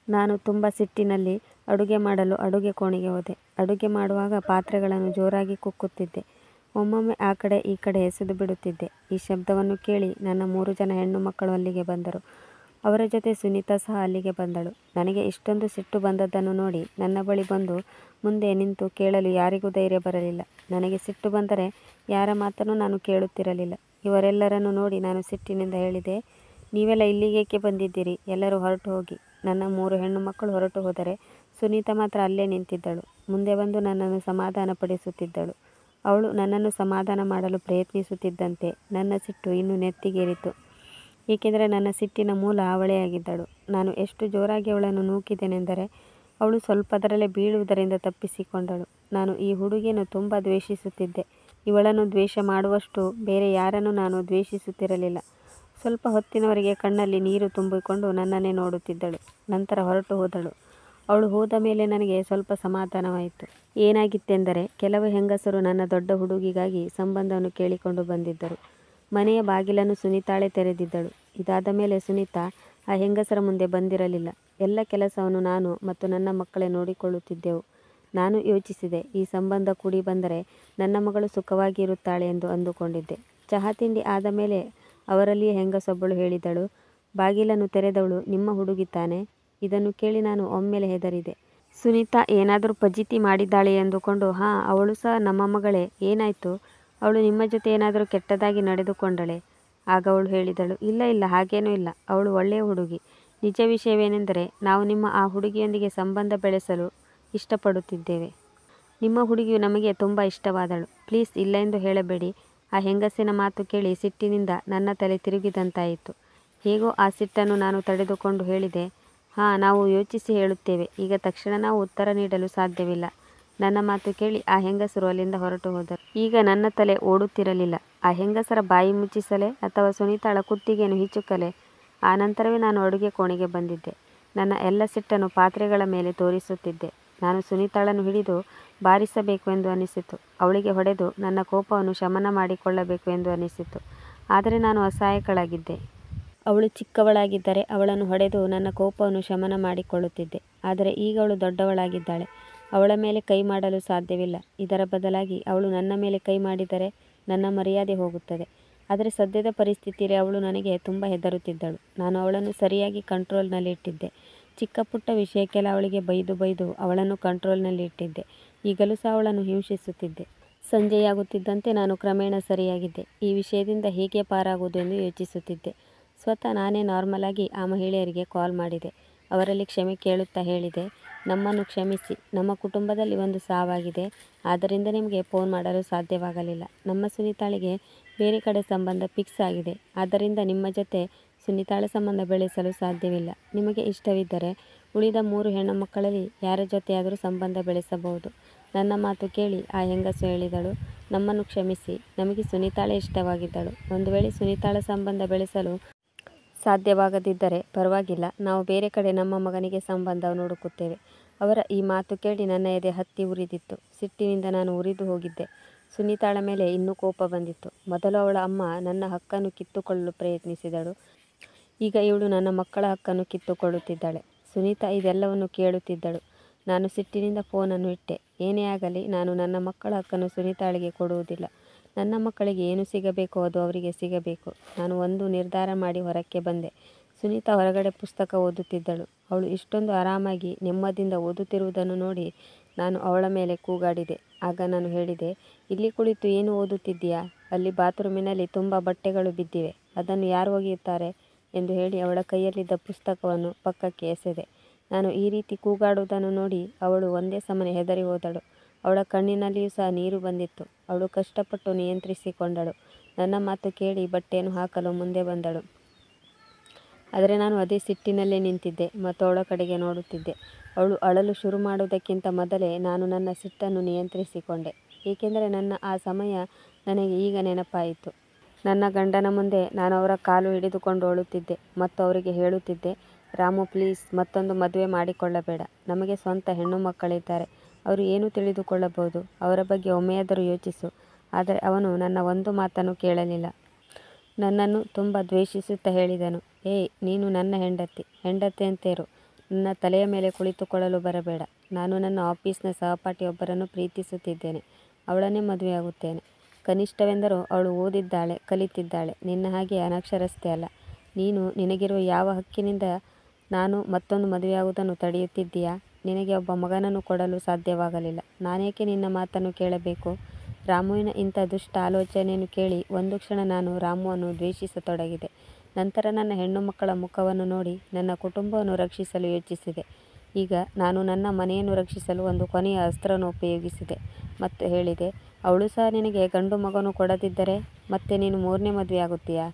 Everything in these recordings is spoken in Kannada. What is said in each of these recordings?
ನಾನು ತುಂಬ ಸಿಟ್ಟಿನಲ್ಲಿ ಅಡುಗೆ ಮಾಡಲು ಅಡುಗೆ ಕೋಣೆಗೆ ಹೋದೆ. ಅಡುಗೆ ಮಾಡುವಾಗ ಪಾತ್ರೆಗಳನ್ನು ಜೋರಾಗಿ ಕುಕ್ಕುತ್ತಿದ್ದೆ. ಒಮ್ಮೊಮ್ಮೆ ಆ ಕಡೆ ಈ ಕಡೆ ಎಸೆದು ಬಿಡುತ್ತಿದ್ದೆ. ಈ ಶಬ್ದವನ್ನು ಕೇಳಿ ನನ್ನ 3 ಜನ ಹೆಣ್ಣು ಮಕ್ಕಳು ಅಲ್ಲಿಗೆ ಬಂದರು. ಅವರ ಜೊತೆ ಸುನೀತಾ ಸಹ ಅಲ್ಲಿಗೆ ಬಂದಳು. ನನಗೆ ಇಷ್ಟೊಂದು ಸಿಟ್ಟು ಬಂದದ್ದನ್ನು ನೋಡಿ ನನ್ನ ಬಳಿ ಬಂದು ಮುಂದೆ ನಿಂತು ಕೇಳಲು ಯಾರಿಗೂ ಧೈರ್ಯ ಬರಲಿಲ್ಲ. ನನಗೆ ಸಿಟ್ಟು ಬಂದರೆ ಯಾರ ಮಾತನ್ನು ನಾನು ಕೇಳುತ್ತಿರಲಿಲ್ಲ. ಇವರೆಲ್ಲರನ್ನು ನೋಡಿ ನಾನು ಸಿಟ್ಟಿನಿಂದ ಹೇಳಿದೆ, ನೀವೆಲ್ಲ ಇಲ್ಲಿಗೇಕೆ ಬಂದಿದ್ದೀರಿ? ಎಲ್ಲರೂ ಹೊರಟು ಹೋಗಿ. ನನ್ನ 3 ಹೆಣ್ಣು ಮಕ್ಕಳು ಹೊರಟು ಹೋದರೆ ಸುನೀತಾ ಮಾತ್ರ ಅಲ್ಲೇ ನಿಂತಿದ್ದಳು. ಮುಂದೆ ಬಂದು ನನ್ನನ್ನು ಸಮಾಧಾನಪಡಿಸುತ್ತಿದ್ದಳು. ಅವಳು ನನ್ನನ್ನು ಸಮಾಧಾನ ಮಾಡಲು ಪ್ರಯತ್ನಿಸುತ್ತಿದ್ದಂತೆ ನನ್ನ ಸಿಟ್ಟು ಇನ್ನೂ ನೆತ್ತಿಗೇರಿತು. ಏಕೆಂದರೆ ನನ್ನ ಸಿಟ್ಟಿನ ಮೂಲ ಅವಳೇ ಆಗಿದ್ದಳು. ನಾನು ಎಷ್ಟು ಜೋರಾಗಿ ಅವಳನ್ನು ನೂಕಿದೆನೆಂದರೆ ಅವಳು ಸ್ವಲ್ಪದರಲ್ಲೇ ಬೀಳುವುದರಿಂದ ತಪ್ಪಿಸಿಕೊಂಡಳು. ನಾನು ಈ ಹುಡುಗಿಯನ್ನು ತುಂಬ ದ್ವೇಷಿಸುತ್ತಿದ್ದೆ. ಇವಳನ್ನು ದ್ವೇಷ ಮಾಡುವಷ್ಟು ಬೇರೆ ಯಾರನ್ನು ನಾನು ದ್ವೇಷಿಸುತ್ತಿರಲಿಲ್ಲ. ಸ್ವಲ್ಪ ಹೊತ್ತಿನವರೆಗೆ ಕಣ್ಣಲ್ಲಿ ನೀರು ತುಂಬಿಕೊಂಡು ನನ್ನನ್ನೇ ನೋಡುತ್ತಿದ್ದಳು. ನಂತರ ಹೊರಟು ಹೋದಳು. ಅವಳು ಹೋದ ಮೇಲೆ ನನಗೆ ಸ್ವಲ್ಪ ಸಮಾಧಾನವಾಯಿತು. ಏನಾಗಿತ್ತೆಂದರೆ ಕೆಲವು ಹೆಂಗಸರು ನನ್ನ ದೊಡ್ಡ ಹುಡುಗಿಗಾಗಿ ಸಂಬಂಧವನ್ನು ಕೇಳಿಕೊಂಡು ಬಂದಿದ್ದರು. ಮನೆಯ ಬಾಗಿಲನ್ನು ಸುನೀತಾಳೇ ತೆರೆದಿದ್ದಳು. ಇದಾದ ಮೇಲೆ ಸುನೀತಾ ಆ ಹೆಂಗಸರ ಮುಂದೆ ಬಂದಿರಲಿಲ್ಲ. ಎಲ್ಲ ಕೆಲಸವನ್ನು ನಾನು ಮತ್ತು ನನ್ನ ಮಕ್ಕಳೇ ನೋಡಿಕೊಳ್ಳುತ್ತಿದ್ದೆವು. ನಾನು ಯೋಚಿಸಿದೆ, ಈ ಸಂಬಂಧ ಕೂಡಿ ಬಂದರೆ ನನ್ನ ಮಗಳು ಸುಖವಾಗಿ ಇರುತ್ತಾಳೆ ಎಂದು ಅಂದುಕೊಂಡಿದ್ದೆ. ಚಹಾ ತಿಂಡಿ ಆದ ಮೇಲೆ ಅವರಲ್ಲಿಯೇ ಹೆಂಗಸೊಬ್ಬಳು ಹೇಳಿದಳು, ಬಾಗಿಲನ್ನು ತೆರೆದವಳು ನಿಮ್ಮ ಹುಡುಗಿ ತಾನೆ? ಇದನ್ನು ಕೇಳಿ ನಾನು ಒಮ್ಮೆಲೆ ಹೆದರಿದೆ. ಸುನೀತಾ ಏನಾದರೂ ಫಜೀತಿ ಮಾಡಿದ್ದಾಳೆ ಎಂದುಕೊಂಡು, ಹಾಂ, ಅವಳು ಸಹ ನಮ್ಮ ಮಗಳೇ, ಏನಾಯಿತು? ಅವಳು ನಿಮ್ಮ ಜೊತೆ ಏನಾದರೂ ಕೆಟ್ಟದಾಗಿ ನಡೆದುಕೊಂಡಳೆ? ಆಗ ಅವಳು ಹೇಳಿದಳು, ಇಲ್ಲ ಇಲ್ಲ, ಹಾಗೇನೂ ಇಲ್ಲ. ಅವಳು ಒಳ್ಳೆಯ ಹುಡುಗಿ. ನಿಜ ವಿಷಯವೇನೆಂದರೆ ನಾವು ನಿಮ್ಮ ಆ ಹುಡುಗಿಯೊಂದಿಗೆ ಸಂಬಂಧ ಬೆಳೆಸಲು ಇಷ್ಟಪಡುತ್ತಿದ್ದೇವೆ. ನಿಮ್ಮ ಹುಡುಗಿಯು ನಮಗೆ ತುಂಬ ಇಷ್ಟವಾದಳು. ಪ್ಲೀಸ್ ಇಲ್ಲ ಎಂದು ಹೇಳಬೇಡಿ. ಆ ಹೆಂಗಸಿನ ಮಾತು ಕೇಳಿ ಸಿಟ್ಟಿನಿಂದ ನನ್ನ ತಲೆ ತಿರುಗಿದಂತಾಯಿತು. ಹೇಗೋ ಆ ಸಿಟ್ಟನ್ನು ನಾನು ತಡೆದುಕೊಂಡು ಹೇಳಿದೆ, ಹಾಂ, ನಾವು ಯೋಚಿಸಿ ಹೇಳುತ್ತೇವೆ. ಈಗ ತಕ್ಷಣ ನಾವು ಉತ್ತರ ನೀಡಲು ಸಾಧ್ಯವಿಲ್ಲ. ನನ್ನ ಮಾತು ಕೇಳಿ ಆ ಹೆಂಗಸರು ಅಲ್ಲಿಂದ ಹೊರಟು ಹೋದರು. ಈಗ ನನ್ನ ತಲೆ ಓಡುತ್ತಿರಲಿಲ್ಲ. ಆ ಹೆಂಗಸರ ಬಾಯಿ ಮುಚ್ಚಿಸಲೇ ಅಥವಾ ಸುನೀತಾಳ ಕುತ್ತಿಗೆಯನ್ನು ಹಿಚುಕಲೇ? ಆ ನಂತರವೇ ನಾನು ಅಡುಗೆ ಕೋಣೆಗೆ ಬಂದಿದ್ದೆ. ನನ್ನ ಎಲ್ಲ ಸಿಟ್ಟನ್ನು ಪಾತ್ರೆಗಳ ಮೇಲೆ ತೋರಿಸುತ್ತಿದ್ದೆ. ನಾನು ಸುನೀತಾಳನ್ನು ಹಿಡಿದು ಬಾರಿಸಬೇಕು ಎಂದು ಅನಿಸಿತು. ಅವಳಿಗೆ ಹೊಡೆದು ನನ್ನ ಕೋಪವನ್ನು ಶಮನ ಮಾಡಿಕೊಳ್ಳಬೇಕು ಎಂದು ಅನಿಸಿತು. ಆದರೆ ನಾನು ಅಸಹಾಯಕಳಾಗಿದ್ದೆ. ಅವಳು ಚಿಕ್ಕವಳಾಗಿದ್ದರೆ ಅವಳನ್ನು ಹೊಡೆದು ನನ್ನ ಕೋಪವನ್ನು ಶಮನ ಮಾಡಿಕೊಳ್ಳುತ್ತಿದ್ದೆ. ಆದರೆ ಈಗ ಅವಳು ದೊಡ್ಡವಳಾಗಿದ್ದಾಳೆ. ಅವಳ ಮೇಲೆ ಕೈ ಮಾಡಲು ಸಾಧ್ಯವಿಲ್ಲ. ಇದರ ಬದಲಾಗಿ ಅವಳು ನನ್ನ ಮೇಲೆ ಕೈ ಮಾಡಿದರೆ ನನ್ನ ಮರ್ಯಾದೆ ಹೋಗುತ್ತದೆ. ಆದರೆ ಸದ್ಯದ ಪರಿಸ್ಥಿತಿಯಲ್ಲಿ ಅವಳು ನನಗೆ ತುಂಬ ಹೆದರುತ್ತಿದ್ದಳು. ನಾನು ಅವಳನ್ನು ಸರಿಯಾಗಿ ಕಂಟ್ರೋಲ್ನಲ್ಲಿ ಇಟ್ಟಿದ್ದೆ. ಚಿಕ್ಕ ಪುಟ್ಟ ವಿಷಯಕ್ಕೆಲ್ಲ ಅವಳಿಗೆ ಬೈದು ಅವಳನ್ನು ಕಂಟ್ರೋಲ್ನಲ್ಲಿ ಇಟ್ಟಿದ್ದೆ. ಈಗಲೂ ಸಹ ಅವಳನ್ನು ಹಿಂಸಿಸುತ್ತಿದ್ದೆ. ಸಂಜೆಯಾಗುತ್ತಿದ್ದಂತೆ ನಾನು ಕ್ರಮೇಣ ಸರಿಯಾಗಿದ್ದೆ. ಈ ವಿಷಯದಿಂದ ಹೇಗೆ ಪಾರಾಗುವುದು ಎಂದು ಯೋಚಿಸುತ್ತಿದ್ದೆ. ಸ್ವತಃ ನಾನೇ ನಾರ್ಮಲ್ ಆಗಿ ಆ ಮಹಿಳೆಯರಿಗೆ ಕಾಲ್ ಮಾಡಿದೆ. ಅವರಲ್ಲಿ ಕ್ಷಮೆ ಕೇಳುತ್ತಾ ಹೇಳಿದೆ, ನಮ್ಮನ್ನು ಕ್ಷಮಿಸಿ. ನಮ್ಮ ಕುಟುಂಬದಲ್ಲಿ ಒಂದು ಸಾವಾಗಿದೆ. ಆದ್ದರಿಂದ ನಿಮಗೆ ಫೋನ್ ಮಾಡಲು ಸಾಧ್ಯವಾಗಲಿಲ್ಲ. ನಮ್ಮ ಸುನೀತಾಳಿಗೆ ಬೇರೆ ಕಡೆ ಸಂಬಂಧ ಫಿಕ್ಸ್ ಆಗಿದೆ. ಆದ್ದರಿಂದ ನಿಮ್ಮ ಜೊತೆ ಸುನೀತಾಳ ಸಂಬಂಧ ಬೆಳೆಸಲು ಸಾಧ್ಯವಿಲ್ಲ. ನಿಮಗೆ ಇಷ್ಟವಿದ್ದರೆ ಉಳಿದ 3 ಹೆಣ್ಣು ಮಕ್ಕಳಲ್ಲಿ ಯಾರ ಜೊತೆಯಾದರೂ ಸಂಬಂಧ ಬೆಳೆಸಬಹುದು. ನನ್ನ ಮಾತು ಕೇಳಿ ಆ ಹೆಂಗಸು ಹೇಳಿದಳು, ನಮ್ಮನ್ನು ಕ್ಷಮಿಸಿ. ನಮಗೆ ಸುನೀತಾಳೇ ಇಷ್ಟವಾಗಿದ್ದಳು. ಒಂದು ವೇಳೆ ಸುನೀತಾಳ ಸಂಬಂಧ ಬೆಳೆಸಲು ಸಾಧ್ಯವಾಗದಿದ್ದರೆ ಪರವಾಗಿಲ್ಲ. ನಾವು ಬೇರೆ ಕಡೆ ನಮ್ಮ ಮಗನಿಗೆ ಸಂಬಂಧ ಹುಡುಕುತ್ತೇವೆ. ಅವರ ಈ ಮಾತು ಕೇಳಿ ನನ್ನ ಎದೆ ಹತ್ತಿ ಉರಿದಿತ್ತು. ಸಿಟ್ಟಿನಿಂದ ನಾನು ಉರಿದು ಹೋಗಿದ್ದೆ. ಸುನೀತಾಳ ಮೇಲೆ ಇನ್ನೂ ಕೋಪ ಬಂದಿತ್ತು. ಮೊದಲು ಅವಳ ಅಮ್ಮ ನನ್ನ ಹಕ್ಕನ್ನು ಕಿತ್ತುಕೊಳ್ಳಲು ಪ್ರಯತ್ನಿಸಿದಳು. ಈಗ ಇವಳು ನನ್ನ ಮಕ್ಕಳ ಹಕ್ಕನ್ನು ಕಿತ್ತುಕೊಳ್ಳುತ್ತಿದ್ದಾಳೆ. ಸುನೀತಾ ಇದೆಲ್ಲವನ್ನು ಕೇಳುತ್ತಿದ್ದಳು. ನಾನು ಸಿಟ್ಟಿನಿಂದ ಫೋನನ್ನು ಇಟ್ಟೆ. ಏನೇ ಆಗಲಿ ನಾನು ನನ್ನ ಮಕ್ಕಳ ಹಕ್ಕನ್ನು ಸುನೀತಾಳಿಗೆ ಕೊಡುವುದಿಲ್ಲ. ನನ್ನ ಮಕ್ಕಳಿಗೆ ಏನು ಸಿಗಬೇಕೋ ಅದು ಅವರಿಗೆ ಸಿಗಬೇಕು. ನಾನು ಒಂದು ನಿರ್ಧಾರ ಮಾಡಿ ಹೊರಕ್ಕೆ ಬಂದೆ. ಸುನೀತಾ ಹೊರಗಡೆ ಪುಸ್ತಕ ಓದುತ್ತಿದ್ದಳು. ಅವಳು ಇಷ್ಟೊಂದು ಆರಾಮಾಗಿ ನೆಮ್ಮದಿಯಿಂದ ಓದುತ್ತಿರುವುದನ್ನು ನೋಡಿ ನಾನು ಅವಳ ಮೇಲೆ ಕೂಗಾಡಿದೆ. ಆಗ ನಾನು ಹೇಳಿದೆ, ಇಲ್ಲಿ ಕುಳಿತು ಏನು ಓದುತ್ತಿದ್ದೀಯಾ? ಅಲ್ಲಿ ಬಾತ್ರೂಮಿನಲ್ಲಿ ತುಂಬ ಬಟ್ಟೆಗಳು ಬಿದ್ದಿವೆ. ಅದನ್ನು ಯಾರು ಒಗೆಯುತ್ತಾರೆ ಎಂದು ಹೇಳಿ ಅವಳ ಕೈಯಲ್ಲಿದ್ದ ಪುಸ್ತಕವನ್ನು ಪಕ್ಕಕ್ಕೆ ಎಸೆದೆ. ನಾನು ಈ ರೀತಿ ಕೂಗಾಡುವುದನ್ನು ನೋಡಿ ಅವಳು ಒಂದೇ ಸಮನೆ ಹೆದರಿ ಹೋದಳು. ಅವಳ ಕಣ್ಣಿನಲ್ಲಿಯೂ ಸಹ ನೀರು ಬಂದಿತ್ತು. ಅವಳು ಕಷ್ಟಪಟ್ಟು ನಿಯಂತ್ರಿಸಿಕೊಂಡಳು. ನನ್ನ ಮಾತು ಕೇಳಿ ಬಟ್ಟೆಯನ್ನು ಹಾಕಲು ಮುಂದೆ ಬಂದಳು. ಆದರೆ ನಾನು ಅದೇ ಸಿಟ್ಟಿನಲ್ಲೇ ನಿಂತಿದ್ದೆ ಮತ್ತು ಅವಳ ಕಡೆಗೆ ನೋಡುತ್ತಿದ್ದೆ. ಅವಳು ಅಳಲು ಶುರು ಮಾಡುವುದಕ್ಕಿಂತ ಮೊದಲೇ ನಾನು ನನ್ನ ಸಿಟ್ಟನ್ನು ನಿಯಂತ್ರಿಸಿಕೊಂಡೆ. ಏಕೆಂದರೆ ನನ್ನ ಆ ಸಮಯ ನನಗೆ ಈಗ ನೆನಪಾಯಿತು. ನನ್ನ ಗಂಡನ ಮುಂದೆ ನಾನು ಅವರ ಕಾಲು ಹಿಡಿದುಕೊಂಡು ಅಳುತ್ತಿದ್ದೆ ಮತ್ತು ಅವರಿಗೆ ಹೇಳುತ್ತಿದ್ದೆ, ರಾಮು ಪ್ಲೀಸ್ ಮತ್ತೊಂದು ಮದುವೆ ಮಾಡಿಕೊಳ್ಳಬೇಡ. ನಮಗೆ ಸ್ವಂತ ಹೆಣ್ಣು ಮಕ್ಕಳಿದ್ದಾರೆ. ಅವರು ಏನು ತಿಳಿದುಕೊಳ್ಳಬಹುದು. ಅವರ ಬಗ್ಗೆ ಒಮ್ಮೆಯಾದರೂ ಯೋಚಿಸು. ಆದರೆ ಅವನು ನನ್ನ ಒಂದು ಮಾತನ್ನು ಕೇಳಲಿಲ್ಲ. ನನ್ನನ್ನು ತುಂಬ ದ್ವೇಷಿಸುತ್ತಾ ಹೇಳಿದನು, ಏಯ್, ನೀನು ನನ್ನ ಹೆಂಡತಿ. ಹೆಂಡತಿಯಂತೆ ಇರು. ನನ್ನ ತಲೆಯ ಮೇಲೆ ಕುಳಿತುಕೊಳ್ಳಲು ಬರಬೇಡ. ನಾನು ನನ್ನ ಆಫೀಸ್ನ ಸಹಪಾಠಿಯೊಬ್ಬರನ್ನು ಪ್ರೀತಿಸುತ್ತಿದ್ದೇನೆ. ಅವಳನ್ನೇ ಮದುವೆಯಾಗುತ್ತೇನೆ. ಕನಿಷ್ಠವೆಂದರೂ ಅವಳು ಓದಿದ್ದಾಳೆ, ಕಲಿತಿದ್ದಾಳೆ. ನಿನ್ನ ಹಾಗೆ ಅನಕ್ಷರಸ್ಥೆ ಅಲ್ಲ. ನೀನು ನಿನಗಿರುವ ಯಾವ ಹಕ್ಕಿನಿಂದ ನಾನು ಮತ್ತೊಂದು ಮದುವೆಯಾಗುವುದನ್ನು ತಡೆಯುತ್ತಿದ್ದೀಯಾ? ನಿನಗೆ ಒಬ್ಬ ಮಗನನ್ನು ಕೊಡಲು ಸಾಧ್ಯವಾಗಲಿಲ್ಲ. ನಾನೇಕೆ ನಿನ್ನ ಮಾತನ್ನು ಕೇಳಬೇಕು? ರಾಮುವಿನ ಇಂಥ ದುಷ್ಟ ಆಲೋಚನೆಯನ್ನು ಕೇಳಿ ಒಂದು ಕ್ಷಣ ನಾನು ರಾಮುವನ್ನು ದ್ವೇಷಿಸತೊಡಗಿದೆ. ನಂತರ ನನ್ನ ಹೆಣ್ಣು ಮಕ್ಕಳ ಮುಖವನ್ನು ನೋಡಿ ನನ್ನ ಕುಟುಂಬವನ್ನು ರಕ್ಷಿಸಲು ಯೋಚಿಸಿದೆ. ಈಗ ನಾನು ನನ್ನ ಮನೆಯನ್ನು ರಕ್ಷಿಸಲು ಒಂದು ಕೊನೆಯ ಅಸ್ತ್ರವನ್ನು ಉಪಯೋಗಿಸಿದೆ ಮತ್ತು ಹೇಳಿದೆ, ಅವಳು ಸಹ ನಿನಗೆ ಗಂಡು ಮಗನು ಕೊಡದಿದ್ದರೆ ಮತ್ತೆ ನೀನು ಮೂರನೇ ಮದುವೆಯಾಗುತ್ತೀಯಾ?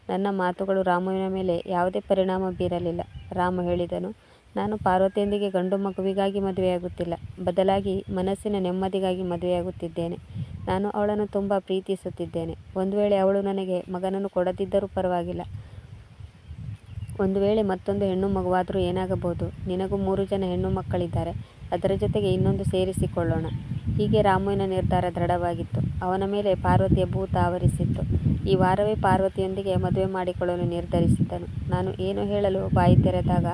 ನನ್ನ ಮಾತುಗಳು ರಾಮುವಿನ ಮೇಲೆ ಯಾವುದೇ ಪರಿಣಾಮ ಬೀರಲಿಲ್ಲ. ರಾಮು ಹೇಳಿದನು, ನಾನು ಪಾರ್ವತಿಯೊಂದಿಗೆ ಗಂಡು ಮಗುವಿಗಾಗಿ ಮದುವೆಯಾಗುತ್ತಿಲ್ಲ. ಬದಲಾಗಿ ಮನಸ್ಸಿನ ನೆಮ್ಮದಿಗಾಗಿ ಮದುವೆಯಾಗುತ್ತಿದ್ದೇನೆ. ನಾನು ಅವಳನ್ನು ತುಂಬ ಪ್ರೀತಿಸುತ್ತಿದ್ದೇನೆ. ಒಂದು ವೇಳೆ ಅವಳು ನನಗೆ ಮಗನನ್ನು ಕೊಡದಿದ್ದರೂ ಪರವಾಗಿಲ್ಲ. ಒಂದು ವೇಳೆ ಮತ್ತೊಂದು ಹೆಣ್ಣು ಮಗುವಾದರೂ ಏನಾಗಬಹುದು? ನಿನಗೂ 3 ಜನ ಹೆಣ್ಣು ಮಕ್ಕಳಿದ್ದಾರೆ. ಅದರ ಜೊತೆಗೆ ಇನ್ನೊಂದು ಸೇರಿಸಿಕೊಳ್ಳೋಣ. ಹೀಗೆ ರಾಮುವಿನ ನಿರ್ಧಾರ ದೃಢವಾಗಿತ್ತು. ಅವನ ಮೇಲೆ ಪಾರ್ವತಿಯ ಭೂತ ಆವರಿಸಿತ್ತು. ಈ ವಾರವೇ ಪಾರ್ವತಿಯೊಂದಿಗೆ ಮದುವೆ ಮಾಡಿಕೊಳ್ಳಲು ನಿರ್ಧರಿಸಿದ್ದನು. ನಾನು ಏನು ಹೇಳಲು ಬಾಯಿ ತೆರೆದಾಗ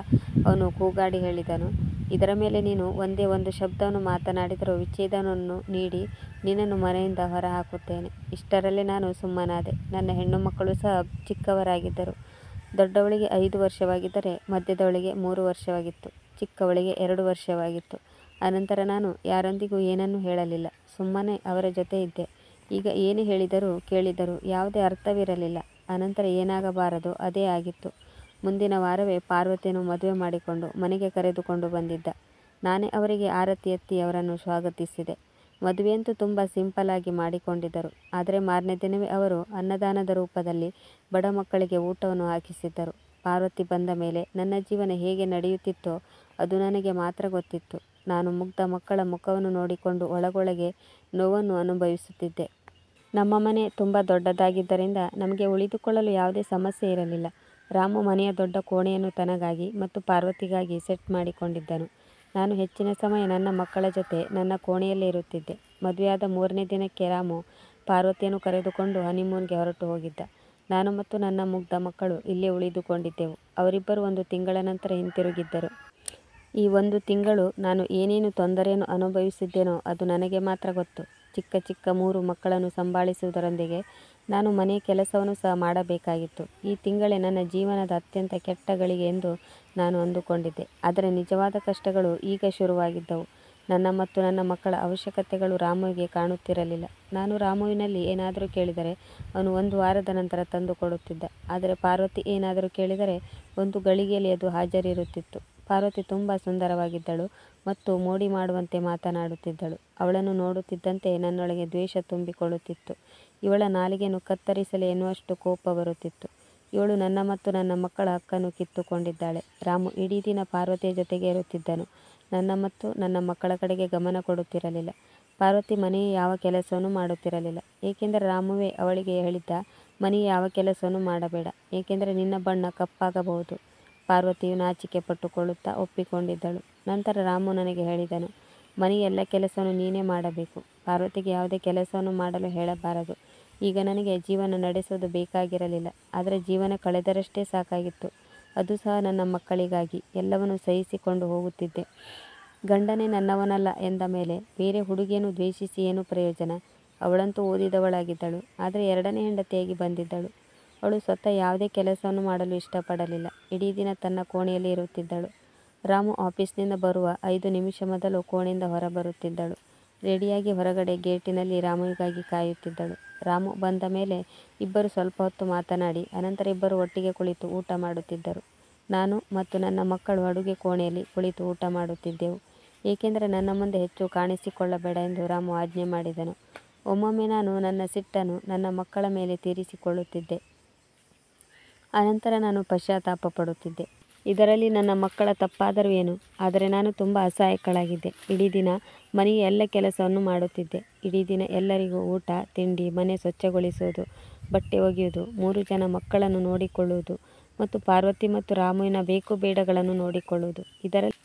ಅವನು ಕೂಗಾಡಿ ಹೇಳಿದನು, ಇದರ ಮೇಲೆ ನೀನು ಒಂದೇ ಒಂದು ಶಬ್ದವನ್ನು ಮಾತನಾಡಿದರೂ ವಿಚ್ಛೇದನವನ್ನು ನೀಡಿ ನಿನ್ನನ್ನು ಮನೆಯಿಂದ ಹೊರಹಾಕುತ್ತೇನೆ. ಇಷ್ಟರಲ್ಲೇ ನಾನು ಸುಮ್ಮನಾದೆ. ನನ್ನ ಹೆಣ್ಣು ಮಕ್ಕಳು ಸಹ ಚಿಕ್ಕವರಾಗಿದ್ದರು. ದೊಡ್ಡವಳಿಗೆ 5 ವರ್ಷವಾಗಿದ್ದರೆ ಮಧ್ಯದವಳಿಗೆ 3 ವರ್ಷವಾಗಿತ್ತು. ಚಿಕ್ಕವಳಿಗೆ 2 ವರ್ಷವಾಗಿತ್ತು. ಅನಂತರ ನಾನು ಯಾರೊಂದಿಗೂ ಏನನ್ನೂ ಹೇಳಲಿಲ್ಲ. ಸುಮ್ಮನೆ ಅವರ ಜೊತೆ ಇದ್ದೆ. ಈಗ ಏನು ಹೇಳಿದರೂ ಕೇಳಿದರೂ ಯಾವುದೇ ಅರ್ಥವಿರಲಿಲ್ಲ. ಅನಂತರ ಏನಾಗಬಾರದೋ ಅದೇ ಆಗಿತ್ತು. ಮುಂದಿನ ವಾರವೇ ಪಾರ್ವತಿಯನ್ನು ಮದುವೆ ಮಾಡಿಕೊಂಡು ಮನೆಗೆ ಕರೆದುಕೊಂಡು ಬಂದಿದ್ದ. ನಾನೇ ಅವರಿಗೆ ಆರತಿ ಎತ್ತಿ ಅವರನ್ನು ಸ್ವಾಗತಿಸಿದೆ. ಮದುವೆಯಂತೂ ತುಂಬ ಸಿಂಪಲ್ ಆಗಿ ಮಾಡಿಕೊಂಡಿದ್ದರು. ಆದರೆ ಮಾರನೇ ದಿನವೇ ಅವರು ಅನ್ನದಾನದ ರೂಪದಲ್ಲಿ ಬಡ ಮಕ್ಕಳಿಗೆ ಊಟವನ್ನು ಹಾಕಿಸಿದ್ದರು. ಪಾರ್ವತಿ ಬಂದ ಮೇಲೆ ನನ್ನ ಜೀವನ ಹೇಗೆ ನಡೆಯುತ್ತಿತ್ತೋ ಅದು ನನಗೆ ಮಾತ್ರ ಗೊತ್ತಿತ್ತು. ನಾನು ಮುಗ್ಧ ಮಕ್ಕಳ ಮುಖವನ್ನು ನೋಡಿಕೊಂಡು ಒಳಗೊಳಗೆ ನೋವನ್ನು ಅನುಭವಿಸುತ್ತಿದ್ದೆ. ನಮ್ಮ ಮನೆ ತುಂಬ ದೊಡ್ಡದಾಗಿದ್ದರಿಂದ ನಮಗೆ ಉಳಿದುಕೊಳ್ಳಲು ಯಾವುದೇ ಸಮಸ್ಯೆ ಇರಲಿಲ್ಲ. ರಾಮು ಮನೆಯ ದೊಡ್ಡ ಕೋಣೆಯನ್ನು ತನಗಾಗಿ ಮತ್ತು ಪಾರ್ವತಿಗಾಗಿ ಸೆಟ್ ಮಾಡಿಕೊಂಡಿದ್ದನು. ನಾನು ಹೆಚ್ಚಿನ ಸಮಯ ನನ್ನ ಮಕ್ಕಳ ಜೊತೆ ನನ್ನ ಕೋಣೆಯಲ್ಲೇ ಇರುತ್ತಿದ್ದೆ. ಮದುವೆಯಾದ 3ನೇ ದಿನಕ್ಕೆ ರಾಮು ಪಾರ್ವತಿಯನ್ನು ಕರೆದುಕೊಂಡು ಹನಿಮೂನ್ಗೆ ಹೊರಟು ಹೋಗಿದ್ದ. ನಾನು ಮತ್ತು ನನ್ನ ಮುಗ್ಧ ಮಕ್ಕಳು ಇಲ್ಲೇ ಉಳಿದುಕೊಂಡಿದ್ದೆವು. ಅವರಿಬ್ಬರು 1 ತಿಂಗಳ ನಂತರ ಹಿಂತಿರುಗಿದ್ದರು. ಈ 1 ತಿಂಗಳು ನಾನು ಏನೇನು ತೊಂದರೆಯನ್ನು ಅನುಭವಿಸಿದ್ದೇನೋ ಅದು ನನಗೆ ಮಾತ್ರ ಗೊತ್ತು. ಚಿಕ್ಕ ಚಿಕ್ಕ 3 ಮಕ್ಕಳನ್ನು ಸಂಭಾಳಿಸುವುದರೊಂದಿಗೆ ನಾನು ಮನೆಯ ಕೆಲಸವನ್ನು ಸಹ ಮಾಡಬೇಕಾಗಿತ್ತು. ಈ ತಿಂಗಳೇ ನನ್ನ ಜೀವನದ ಅತ್ಯಂತ ಕೆಟ್ಟ ಗಳಿಗೆ ಎಂದು ನಾನು ಅಂದುಕೊಂಡಿದ್ದೆ. ಆದರೆ ನಿಜವಾದ ಕಷ್ಟಗಳು ಈಗ ಶುರುವಾಗಿದ್ದವು. ನನ್ನ ಮತ್ತು ನನ್ನ ಮಕ್ಕಳ ಅವಶ್ಯಕತೆಗಳು ರಾಮುವಿಗೆ ಕಾಣುತ್ತಿರಲಿಲ್ಲ. ನಾನು ರಾಮುವಿನಲ್ಲಿ ಏನಾದರೂ ಕೇಳಿದರೆ ಅವನು 1 ವಾರದ ನಂತರ ತಂದು ಕೊಡುತ್ತಿದ್ದ. ಆದರೆ ಪಾರ್ವತಿ ಏನಾದರೂ ಕೇಳಿದರೆ 1 ಗಳಿಗೆಯಲ್ಲಿ ಅದು ಹಾಜರಿರುತ್ತಿತ್ತು. ಪಾರ್ವತಿ ತುಂಬ ಸುಂದರವಾಗಿದ್ದಳು ಮತ್ತು ಮೋಡಿ ಮಾಡುವಂತೆ ಮಾತನಾಡುತ್ತಿದ್ದಳು. ಅವಳನ್ನು ನೋಡುತ್ತಿದ್ದಂತೆ ನನ್ನೊಳಗೆ ದ್ವೇಷ ತುಂಬಿಕೊಳ್ಳುತ್ತಿತ್ತು. ಇವಳ ನಾಲಿಗೆಯನ್ನು ಕತ್ತರಿಸಲಿ ಎನ್ನುವಷ್ಟು ಕೋಪ ಬರುತ್ತಿತ್ತು. ಇವಳು ನನ್ನ ಮತ್ತು ನನ್ನ ಮಕ್ಕಳ ಹಕ್ಕನ್ನು ಕಿತ್ತುಕೊಂಡಿದ್ದಾಳೆ. ರಾಮು ಇಡೀ ದಿನ ಪಾರ್ವತಿಯ ಜೊತೆಗೆ ಇರುತ್ತಿದ್ದನು. ನನ್ನ ಮತ್ತು ನನ್ನ ಮಕ್ಕಳ ಕಡೆಗೆ ಗಮನ ಕೊಡುತ್ತಿರಲಿಲ್ಲ. ಪಾರ್ವತಿ ಮನೆಯ ಯಾವ ಕೆಲಸವನ್ನು ಮಾಡುತ್ತಿರಲಿಲ್ಲ. ಏಕೆಂದರೆ ರಾಮುವೇ ಅವಳಿಗೆ ಹೇಳಿದ್ದ, ಮನೆಯ ಯಾವ ಕೆಲಸವನ್ನು ಮಾಡಬೇಡ, ಏಕೆಂದರೆ ನಿನ್ನ ಬಣ್ಣ ಕಪ್ಪಾಗಬಹುದು. ಪಾರ್ವತಿಯು ನಾಚಿಕೆ ಪಟ್ಟುಕೊಳ್ಳುತ್ತಾ ಒಪ್ಪಿಕೊಂಡಿದ್ದಳು. ನಂತರ ರಾಮು ನನಗೆ ಹೇಳಿದನು, ಮನೆಯ ಎಲ್ಲ ಕೆಲಸವನ್ನು ನೀನೇ ಮಾಡಬೇಕು. ಪಾರ್ವತಿಗೆ ಯಾವುದೇ ಕೆಲಸವನ್ನು ಮಾಡಲು ಹೇಳಬಾರದು. ಈಗ ನನಗೆ ಜೀವನ ನಡೆಸುವುದು ಬೇಕಾಗಿರಲಿಲ್ಲ. ಆದರೆ ಜೀವನ ಕಳೆದರಷ್ಟೇ ಸಾಕಾಗಿತ್ತು. ಅದು ಸಹ ನನ್ನ ಮಕ್ಕಳಿಗಾಗಿ. ಎಲ್ಲವನ್ನೂ ಸಹಿಸಿಕೊಂಡು ಹೋಗುತ್ತಿದ್ದೆ. ಗಂಡನೇ ನನ್ನವನಲ್ಲ ಎಂದ ಮೇಲೆ ಬೇರೆ ಹುಡುಗಿಯನ್ನು ದ್ವೇಷಿಸಿ ಏನು ಪ್ರಯೋಜನ? ಅವಳಂತೂ ಓದಿದವಳಾಗಿದ್ದಳು. ಆದರೆ 2ನೇ ಹೆಂಡತಿಯಾಗಿ ಬಂದಿದ್ದಳು. ಅವಳು ಸ್ವತಃ ಯಾವುದೇ ಕೆಲಸವನ್ನು ಮಾಡಲು ಇಷ್ಟಪಡಲಿಲ್ಲ. ಇಡೀ ದಿನ ತನ್ನ ಕೋಣೆಯಲ್ಲಿ ಇರುತ್ತಿದ್ದಳು. ರಾಮು ಆಫೀಸ್ನಿಂದ ಬರುವ 5 ನಿಮಿಷ ಮೊದಲು ಕೋಣೆಯಿಂದ ಹೊರಬರುತ್ತಿದ್ದಳು. ರೆಡಿಯಾಗಿ ಹೊರಗಡೆ ಗೇಟಿನಲ್ಲಿ ರಾಮುವಿಗಾಗಿ ಕಾಯುತ್ತಿದ್ದಳು. ರಾಮು ಬಂದ ಮೇಲೆ ಇಬ್ಬರು ಸ್ವಲ್ಪ ಹೊತ್ತು ಮಾತನಾಡಿ ಅನಂತರ ಇಬ್ಬರು ಒಟ್ಟಿಗೆ ಕುಳಿತು ಊಟ ಮಾಡುತ್ತಿದ್ದರು. ನಾನು ಮತ್ತು ನನ್ನ ಮಕ್ಕಳು ಅಡುಗೆ ಕೋಣೆಯಲ್ಲಿ ಕುಳಿತು ಊಟ ಮಾಡುತ್ತಿದ್ದೆವು. ಏಕೆಂದರೆ ನನ್ನ ಮುಂದೆ ಹೆಚ್ಚು ಕಾಣಿಸಿಕೊಳ್ಳಬೇಡ ಎಂದು ರಾಮು ಆಜ್ಞೆ ಮಾಡಿದನು. ಒಮ್ಮೊಮ್ಮೆ ನಾನು ನನ್ನ ಸಿಟ್ಟನ್ನು ನನ್ನ ಮಕ್ಕಳ ಮೇಲೆ ತೀರಿಸಿಕೊಳ್ಳುತ್ತಿದ್ದೆ. ಅನಂತರ ನಾನು ಪಶ್ಚಾತ್ತಾಪ ಪಡುತ್ತಿದ್ದೆ. ಇದರಲ್ಲಿ ನನ್ನ ಮಕ್ಕಳ ತಪ್ಪಾದರೂ ಏನು? ಆದರೆ ನಾನು ತುಂಬ ಅಸಹಾಯಕಳಾಗಿದ್ದೆ. ಇಡೀ ದಿನ ಮನೆಯ ಎಲ್ಲ ಕೆಲಸವನ್ನು ಮಾಡುತ್ತಿದ್ದೆ. ಇಡೀ ದಿನ ಎಲ್ಲರಿಗೂ ಊಟ, ತಿಂಡಿ, ಮನೆ ಸ್ವಚ್ಛಗೊಳಿಸುವುದು, ಬಟ್ಟೆ ಒಗೆಯುವುದು, 3 ಜನ ಮಕ್ಕಳನ್ನು ನೋಡಿಕೊಳ್ಳುವುದು ಮತ್ತು ಪಾರ್ವತಿ ಮತ್ತು ರಾಮುವಿನ ಬೇಕು ಬೇಡಗಳನ್ನು ನೋಡಿಕೊಳ್ಳುವುದು.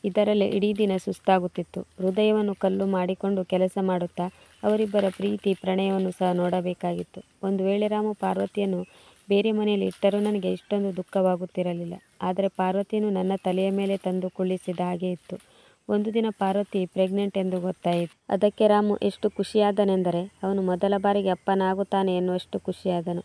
ಇದರಲ್ಲೇ ಇಡೀ ದಿನ ಸುಸ್ತಾಗುತ್ತಿತ್ತು. ಹೃದಯವನ್ನು ಕಲ್ಲು ಮಾಡಿಕೊಂಡು ಕೆಲಸ ಮಾಡುತ್ತಾ ಅವರಿಬ್ಬರ ಪ್ರೀತಿ ಪ್ರಣಯವನ್ನು ಸಹ ನೋಡಬೇಕಾಗಿತ್ತು. ಒಂದು ವೇಳೆ ರಾಮು ಪಾರ್ವತಿಯನ್ನು ಬೇರೆ ಮನೆಯಲ್ಲಿ ಇಟ್ಟರೂ ನನಗೆ ಇಷ್ಟೊಂದು ದುಃಖವಾಗುತ್ತಿರಲಿಲ್ಲ. ಆದರೆ ಪಾರ್ವತಿಯನ್ನು ನನ್ನ ತಲೆಯ ಮೇಲೆ ತಂದು ಕುಳ್ಳಿಸಿದ ಹಾಗೆ ಇತ್ತು. ಒಂದು ದಿನ ಪಾರ್ವತಿ ಪ್ರೆಗ್ನೆಂಟ್ ಎಂದು ಗೊತ್ತಾಯಿತು. ಅದಕ್ಕೆ ರಾಮು ಎಷ್ಟು ಖುಷಿಯಾದನೆಂದರೆ ಅವನು ಮೊದಲ ಬಾರಿಗೆ ಅಪ್ಪನಾಗುತ್ತಾನೆ ಎನ್ನುವಷ್ಟು ಖುಷಿಯಾದನು.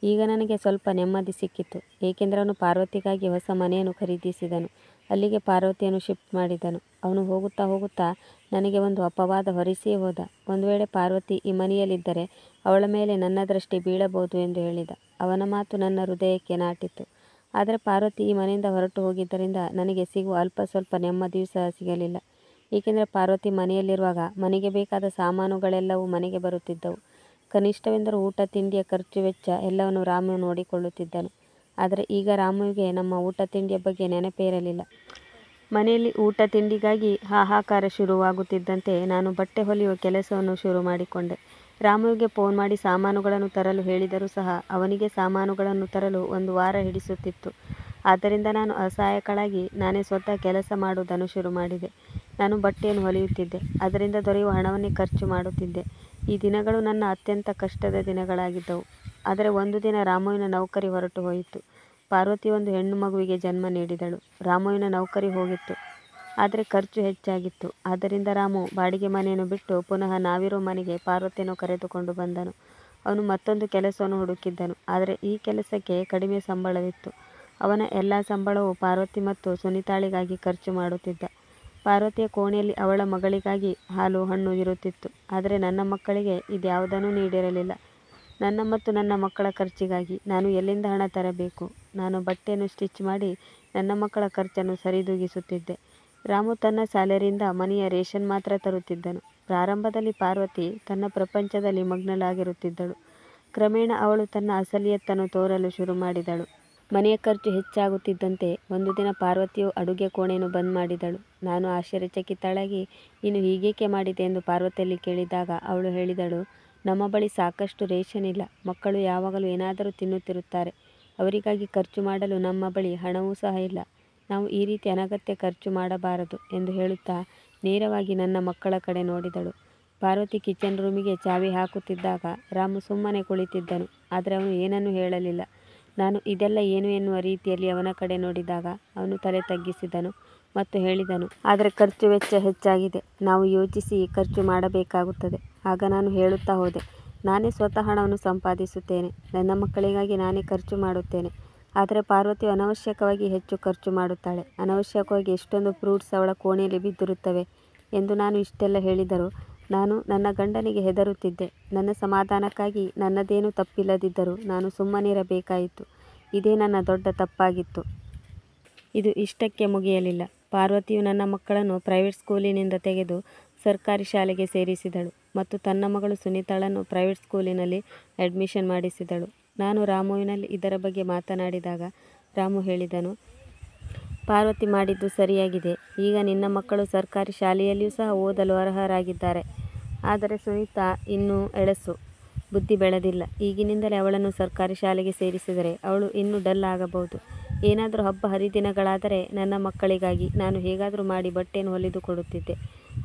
ಈಗ ನನಗೆ ಸ್ವಲ್ಪ ನೆಮ್ಮದಿ ಸಿಕ್ಕಿತು, ಏಕೆಂದರೆ ಅವನು ಪಾರ್ವತಿಗಾಗಿ ಹೊಸ ಮನೆಯನ್ನು ಖರೀದಿಸಿದನು. ಅಲ್ಲಿಗೆ ಪಾರ್ವತಿಯನ್ನು ಶಿಫ್ಟ್ ಮಾಡಿದನು. ಅವನು ಹೋಗುತ್ತಾ ಹೋಗುತ್ತಾ ನನಗೆ ಒಂದು ಅಪವಾದ ಹೊರಿಸಿಯೇ ಹೋದ. ಒಂದು ವೇಳೆ ಪಾರ್ವತಿ ಈ ಮನೆಯಲ್ಲಿದ್ದರೆ ಅವಳ ಮೇಲೆ ನನ್ನ ದೃಷ್ಟಿ ಬೀಳಬಹುದು ಎಂದು ಹೇಳಿದ. ಅವನ ಮಾತು ನನ್ನ ಹೃದಯಕ್ಕೆ ನಾಟಿತು. ಆದರೆ ಪಾರ್ವತಿ ಈ ಮನೆಯಿಂದ ಹೊರಟು ಹೋಗಿದ್ದರಿಂದ ನನಗೆ ಸಿಗುವ ಅಲ್ಪ ಸ್ವಲ್ಪ ನೆಮ್ಮದಿಯೂ ಸಹ ಸಿಗಲಿಲ್ಲ. ಏಕೆಂದರೆ ಪಾರ್ವತಿ ಮನೆಯಲ್ಲಿರುವಾಗ ಮನೆಗೆ ಬೇಕಾದ ಸಾಮಾನುಗಳೆಲ್ಲವೂ ಮನೆಗೆ ಬರುತ್ತಿದ್ದವು. ಕನಿಷ್ಠವೆಂದರೂ ಊಟ ತಿಂಡಿಯ ಖರ್ಚು ವೆಚ್ಚ ಎಲ್ಲವನ್ನು ರಾಮು ನೋಡಿಕೊಳ್ಳುತ್ತಿದ್ದನು. ಆದರೆ ಈಗ ರಾಮುವಿಗೆ ನಮ್ಮ ಊಟ ತಿಂಡಿಯ ಬಗ್ಗೆ ನೆನಪೇ ಇರಲಿಲ್ಲ. ಮನೆಯಲ್ಲಿ ಊಟ ತಿಂಡಿಗಾಗಿ ಹಾಹಾಕಾರ ಶುರುವಾಗುತ್ತಿದ್ದಂತೆ ನಾನು ಬಟ್ಟೆ ಹೊಲಿಯುವ ಕೆಲಸವನ್ನು ಶುರು ಮಾಡಿಕೊಂಡೆ. ರಾಮುವಿಗೆ ಫೋನ್ ಮಾಡಿ ಸಾಮಾನುಗಳನ್ನು ತರಲು ಹೇಳಿದರೂ ಸಹ ಅವನಿಗೆ ಸಾಮಾನುಗಳನ್ನು ತರಲು ಒಂದು ವಾರ ಹಿಡಿಸುತ್ತಿತ್ತು. ಆದ್ದರಿಂದ ನಾನು ಅಸಹಾಯಕಳಾಗಿ ನಾನೇ ಸ್ವತಃ ಕೆಲಸ ಮಾಡುವುದನ್ನು ಶುರು ಮಾಡಿದೆ. ನಾನು ಬಟ್ಟೆಯನ್ನು ಹೊಲಿಯುತ್ತಿದ್ದೆ, ಅದರಿಂದ ದೊರೆಯುವ ಹಣವನ್ನೇ ಖರ್ಚು ಮಾಡುತ್ತಿದ್ದೆ. ಈ ದಿನಗಳು ನನ್ನ ಅತ್ಯಂತ ಕಷ್ಟದ ದಿನಗಳಾಗಿದ್ದವು. ಆದರೆ ಒಂದು ದಿನ ರಾಮುವಿನ ನೌಕರಿ ಹೊರಟು ಹೋಯಿತು. ಪಾರ್ವತಿ ಒಂದು ಹೆಣ್ಣು ಮಗುವಿಗೆ ಜನ್ಮ ನೀಡಿದಳು. ರಾಮುವಿನ ನೌಕರಿ ಹೋಗಿತ್ತು, ಆದರೆ ಖರ್ಚು ಹೆಚ್ಚಾಗಿತ್ತು. ಆದ್ದರಿಂದ ರಾಮು ಬಾಡಿಗೆ ಮನೆಯನ್ನು ಬಿಟ್ಟು ಪುನಃ ನಾವಿರೋ ಮನೆಗೆ ಪಾರ್ವತಿಯನ್ನು ಕರೆದುಕೊಂಡು ಬಂದನು. ಅವನು ಮತ್ತೊಂದು ಕೆಲಸವನ್ನು ಹುಡುಕಿದ್ದನು, ಆದರೆ ಈ ಕೆಲಸಕ್ಕೆ ಕಡಿಮೆ ಸಂಬಳವಿತ್ತು. ಅವನ ಎಲ್ಲ ಸಂಬಳವೂ ಪಾರ್ವತಿ ಮತ್ತು ಸುನೀತಾಳಿಗಾಗಿ ಖರ್ಚು ಮಾಡುತ್ತಿದ್ದ. ಪಾರ್ವತಿಯ ಕೋಣೆಯಲ್ಲಿ ಅವಳ ಮಗಳಿಗಾಗಿ ಹಾಲು ಹಣ್ಣು ಇರುತ್ತಿತ್ತು, ಆದರೆ ನನ್ನ ಮಕ್ಕಳಿಗೆ ಇದ್ಯಾವುದನ್ನೂ ನೀಡಿರಲಿಲ್ಲ. ನನ್ನ ಮತ್ತು ನನ್ನ ಮಕ್ಕಳ ಖರ್ಚಿಗಾಗಿ ನಾನು ಎಲ್ಲಿಂದ ಹಣ ತರಬೇಕು? ನಾನು ಬಟ್ಟೆಯನ್ನು ಸ್ಟಿಚ್ ಮಾಡಿ ನನ್ನ ಮಕ್ಕಳ ಖರ್ಚನ್ನು ಸರಿದೂಗಿಸುತ್ತಿದ್ದೆ. ರಾಮು ತನ್ನ ಸ್ಯಾಲರಿಯಿಂದ ಮನೆಯ ರೇಷನ್ ಮಾತ್ರ ತರುತ್ತಿದ್ದನು. ಪ್ರಾರಂಭದಲ್ಲಿ ಪಾರ್ವತಿ ತನ್ನ ಪ್ರಪಂಚದಲ್ಲಿ ಮಗ್ನಳಾಗಿರುತ್ತಿದ್ದಳು. ಕ್ರಮೇಣ ಅವಳು ತನ್ನ ಅಸಲಿಯತ್ತನ್ನು ತೋರಲು ಶುರು ಮಾಡಿದಳು. ಮನೆಯ ಖರ್ಚು ಹೆಚ್ಚಾಗುತ್ತಿದ್ದಂತೆ ಒಂದು ದಿನ ಪಾರ್ವತಿಯು ಅಡುಗೆ ಕೋಣೆಯನ್ನು ಬಂದ್ ಮಾಡಿದಳು. ನಾನು ಆಶ್ಚರ್ಯಚಕಿತಳಾಗಿ, ನೀನು ಹೀಗೇಕೆ ಮಾಡಿದೆ ಎಂದು ಪಾರ್ವತಿಯಲ್ಲಿ ಕೇಳಿದಾಗ ಅವಳು ಹೇಳಿದಳು, ನಮ್ಮ ಬಳಿ ಸಾಕಷ್ಟು ರೇಷನ್ ಇಲ್ಲ. ಮಕ್ಕಳು ಯಾವಾಗಲೂ ಏನಾದರೂ ತಿನ್ನುತ್ತಿರುತ್ತಾರೆ. ಅವರಿಗಾಗಿ ಖರ್ಚು ಮಾಡಲು ನಮ್ಮ ಬಳಿ ಹಣವೂ ಸಹ ಇಲ್ಲ. ನಾವು ಈ ರೀತಿ ಅನಗತ್ಯ ಖರ್ಚು ಮಾಡಬಾರದು ಎಂದು ಹೇಳುತ್ತಾ ನೇರವಾಗಿ ನನ್ನ ಮಕ್ಕಳ ಕಡೆ ನೋಡಿದಳು. ಪಾರ್ವತಿ ಕಿಚನ್ ರೂಮಿಗೆ ಚಾವಿ ಹಾಕುತ್ತಿದ್ದಾಗ ರಾಮು ಸುಮ್ಮನೆ ಕುಳಿತಿದ್ದನು, ಆದರೆ ಅವನು ಏನನ್ನೂ ಹೇಳಲಿಲ್ಲ. ನಾನು ಇದೆಲ್ಲ ಏನು ಎನ್ನುವ ರೀತಿಯಲ್ಲಿ ಅವನ ಕಡೆ ನೋಡಿದಾಗ ಅವನು ತಲೆ ತಗ್ಗಿಸಿದನು ಮತ್ತು ಹೇಳಿದನು, ಆದರೆ ಖರ್ಚು ವೆಚ್ಚ ಹೆಚ್ಚಾಗಿದೆ. ನಾವು ಯೋಚಿಸಿ ಖರ್ಚು ಮಾಡಬೇಕಾಗುತ್ತದೆ. ಆಗ ನಾನು ಹೇಳುತ್ತಾ ಹೋದೆ, ನಾನೇ ಸ್ವತಃ ಹಣವನ್ನು ಸಂಪಾದಿಸುತ್ತೇನೆ. ನನ್ನ ಮಕ್ಕಳಿಗಾಗಿ ನಾನೇ ಖರ್ಚು ಮಾಡುತ್ತೇನೆ. ಆದರೆ ಪಾರ್ವತಿಯು ಅನವಶ್ಯಕವಾಗಿ ಹೆಚ್ಚು ಖರ್ಚು ಮಾಡುತ್ತಾಳೆ. ಅನವಶ್ಯಕವಾಗಿ ಎಷ್ಟೊಂದು ಫ್ರೂಟ್ಸ್ ಅವಳ ಕೋಣೆಯಲ್ಲಿ ಬಿದ್ದಿರುತ್ತವೆ ಎಂದು ನಾನು ಇಷ್ಟೆಲ್ಲ ಹೇಳಿದರೂ ನಾನು ನನ್ನ ಗಂಡನಿಗೆ ಹೆದರುತ್ತಿದ್ದೆ. ನನ್ನ ಸಮಾಧಾನಕ್ಕಾಗಿ ನನ್ನದೇನೂ ತಪ್ಪಿಲ್ಲದಿದ್ದರೂ ನಾನು ಸುಮ್ಮನಿರಬೇಕಾಯಿತು. ಇದೇ ನನ್ನ ದೊಡ್ಡ ತಪ್ಪಾಗಿತ್ತು. ಇದು ಇಷ್ಟಕ್ಕೆ ಮುಗಿಯಲಿಲ್ಲ. ಪಾರ್ವತಿಯು ನನ್ನ ಮಕ್ಕಳನ್ನು ಪ್ರೈವೇಟ್ ಸ್ಕೂಲಿನಿಂದ ತೆಗೆದು ಸರ್ಕಾರಿ ಶಾಲೆಗೆ ಸೇರಿಸಿದಳು ಮತ್ತು ತನ್ನ ಮಗಳು ಸುನೀತಾಳನ್ನು ಪ್ರೈವೇಟ್ ಸ್ಕೂಲಿನಲ್ಲಿ ಅಡ್ಮಿಷನ್ ಮಾಡಿಸಿದಳು. ನಾನು ರಾಮುವಿನಲ್ಲಿ ಇದರ ಬಗ್ಗೆ ಮಾತನಾಡಿದಾಗ ರಾಮು ಹೇಳಿದನು, ಪಾರ್ವತಿ ಮಾಡಿದ್ದು ಸರಿಯಾಗಿದೆ. ಈಗ ನಿನ್ನ ಮಕ್ಕಳು ಸರ್ಕಾರಿ ಶಾಲೆಯಲ್ಲಿಯೂ ಸಹ ಓದಲು ಅರ್ಹರಾಗಿದ್ದಾರೆ. ಆದರೆ ಸುನೀತಾ ಇನ್ನೂ ಎಳಸು, ಬುದ್ಧಿ ಬೆಳೆದಿಲ್ಲ. ಈಗಿನಿಂದಲೇ ಅವಳನ್ನು ಸರ್ಕಾರಿ ಶಾಲೆಗೆ ಸೇರಿಸಿದರೆ ಅವಳು ಇನ್ನೂ ಡಲ್ ಆಗಬಹುದು. ಏನಾದರೂ ಹಬ್ಬ ಹರಿದಿನಗಳಾದರೆ ನನ್ನ ಮಕ್ಕಳಿಗಾಗಿ ನಾನು ಹೇಗಾದರೂ ಮಾಡಿ ಬಟ್ಟೆಯನ್ನು ಹೊಲಿದು ಕೊಡುತ್ತಿದ್ದೆ.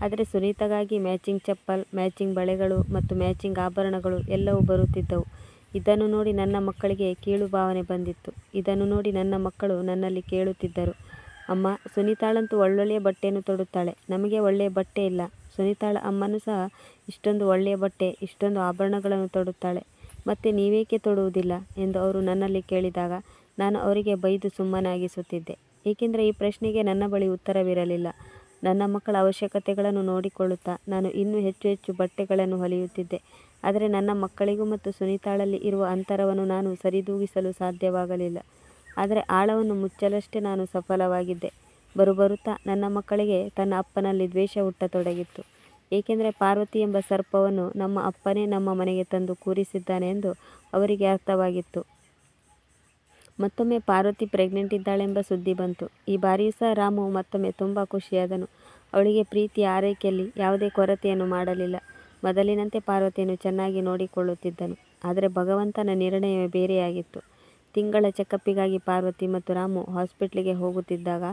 ಆದರೆ ಸುನೀತಾಗಾಗಿ ಮ್ಯಾಚಿಂಗ್ ಚಪ್ಪಲ್, ಮ್ಯಾಚಿಂಗ್ ಬಳೆಗಳು ಮತ್ತು ಮ್ಯಾಚಿಂಗ್ ಆಭರಣಗಳು ಎಲ್ಲವೂ ಬರುತ್ತಿದ್ದವು. ಇದನ್ನು ನೋಡಿ ನನ್ನ ಮಕ್ಕಳಿಗೆ ಕೀಳು ಭಾವನೆ ಬಂದಿತ್ತು. ಇದನ್ನು ನೋಡಿ ನನ್ನ ಮಕ್ಕಳು ನನ್ನಲ್ಲಿ ಕೇಳುತ್ತಿದ್ದರು, ಅಮ್ಮ, ಸುನೀತಾಳಂತೂ ಒಳ್ಳೊಳ್ಳೆಯ ಬಟ್ಟೆಯನ್ನು ತೊಡುತ್ತಾಳೆ, ನಮಗೆ ಒಳ್ಳೆಯ ಬಟ್ಟೆ ಇಲ್ಲ. ಸುನೀತಾಳ ಅಮ್ಮನೂ ಸಹ ಇಷ್ಟೊಂದು ಒಳ್ಳೆಯ ಬಟ್ಟೆ, ಇಷ್ಟೊಂದು ಆಭರಣಗಳನ್ನು ತೊಡುತ್ತಾಳೆ, ಮತ್ತೆ ನೀವೇಕೆ ತೊಡುವುದಿಲ್ಲ ಎಂದು ಅವರು ನನ್ನಲ್ಲಿ ಕೇಳಿದಾಗ ನಾನು ಅವರಿಗೆ ಬೈದು ಸುಮ್ಮನಾಗಿಸುತ್ತಿದ್ದೆ. ಏಕೆಂದರೆ ಈ ಪ್ರಶ್ನೆಗೆ ನನ್ನ ಬಳಿ ಉತ್ತರವಿರಲಿಲ್ಲ. ನನ್ನ ಮಕ್ಕಳ ಅವಶ್ಯಕತೆಗಳನ್ನು ನೋಡಿಕೊಳ್ಳುತ್ತಾ ನಾನು ಇನ್ನೂ ಹೆಚ್ಚು ಹೆಚ್ಚು ಬಟ್ಟೆಗಳನ್ನು ಹೊಲಿಯುತ್ತಿದ್ದೆ. ಆದರೆ ನನ್ನ ಮಕ್ಕಳಿಗೂ ಮತ್ತು ಸುನೀತಾಳಲ್ಲಿ ಇರುವ ಅಂತರವನ್ನು ನಾನು ಸರಿದೂಗಿಸಲು ಸಾಧ್ಯವಾಗಲಿಲ್ಲ. ಆದರೆ ಆಳವನ್ನು ಮುಚ್ಚಲಷ್ಟೇ ನಾನು ಸಫಲವಾಗಿದ್ದೆ. ಬರುತ್ತಾ ನನ್ನ ಮಕ್ಕಳಿಗೆ ತನ್ನ ಅಪ್ಪನಲ್ಲಿ ದ್ವೇಷ ಹುಟ್ಟತೊಡಗಿತ್ತು. ಏಕೆಂದರೆ ಪಾರ್ವತಿ ಎಂಬ ಸರ್ಪವನ್ನು ನಮ್ಮ ಅಪ್ಪನೇ ನಮ್ಮ ಮನೆಗೆ ತಂದು ಕೂರಿಸಿದ್ದಾನೆ ಎಂದು ಅವರಿಗೆ ಅರ್ಥವಾಗಿತ್ತು. ಮತ್ತೊಮ್ಮೆ ಪಾರ್ವತಿ ಪ್ರೆಗ್ನೆಂಟ್ ಇದ್ದಾಳೆಂಬ ಸುದ್ದಿ ಬಂತು. ಈ ಬಾರಿಯೂ ಸಹ ರಾಮು ಮತ್ತೊಮ್ಮೆ ತುಂಬ ಖುಷಿಯಾದನು. ಅವಳಿಗೆ ಪ್ರೀತಿಯ ಆರೈಕೆಯಲ್ಲಿ ಯಾವುದೇ ಕೊರತೆಯನ್ನು ಮಾಡಲಿಲ್ಲ. ಮೊದಲಿನಂತೆ ಪಾರ್ವತಿಯನ್ನು ಚೆನ್ನಾಗಿ ನೋಡಿಕೊಳ್ಳುತ್ತಿದ್ದನು. ಆದರೆ ಭಗವಂತನ ನಿರ್ಣಯವೇ ಬೇರೆಯಾಗಿತ್ತು. ತಿಂಗಳ ಚೆಕಪ್ಪಿಗಾಗಿ ಪಾರ್ವತಿ ಮತ್ತು ರಾಮು ಹಾಸ್ಪಿಟ್ಲಿಗೆ ಹೋಗುತ್ತಿದ್ದಾಗ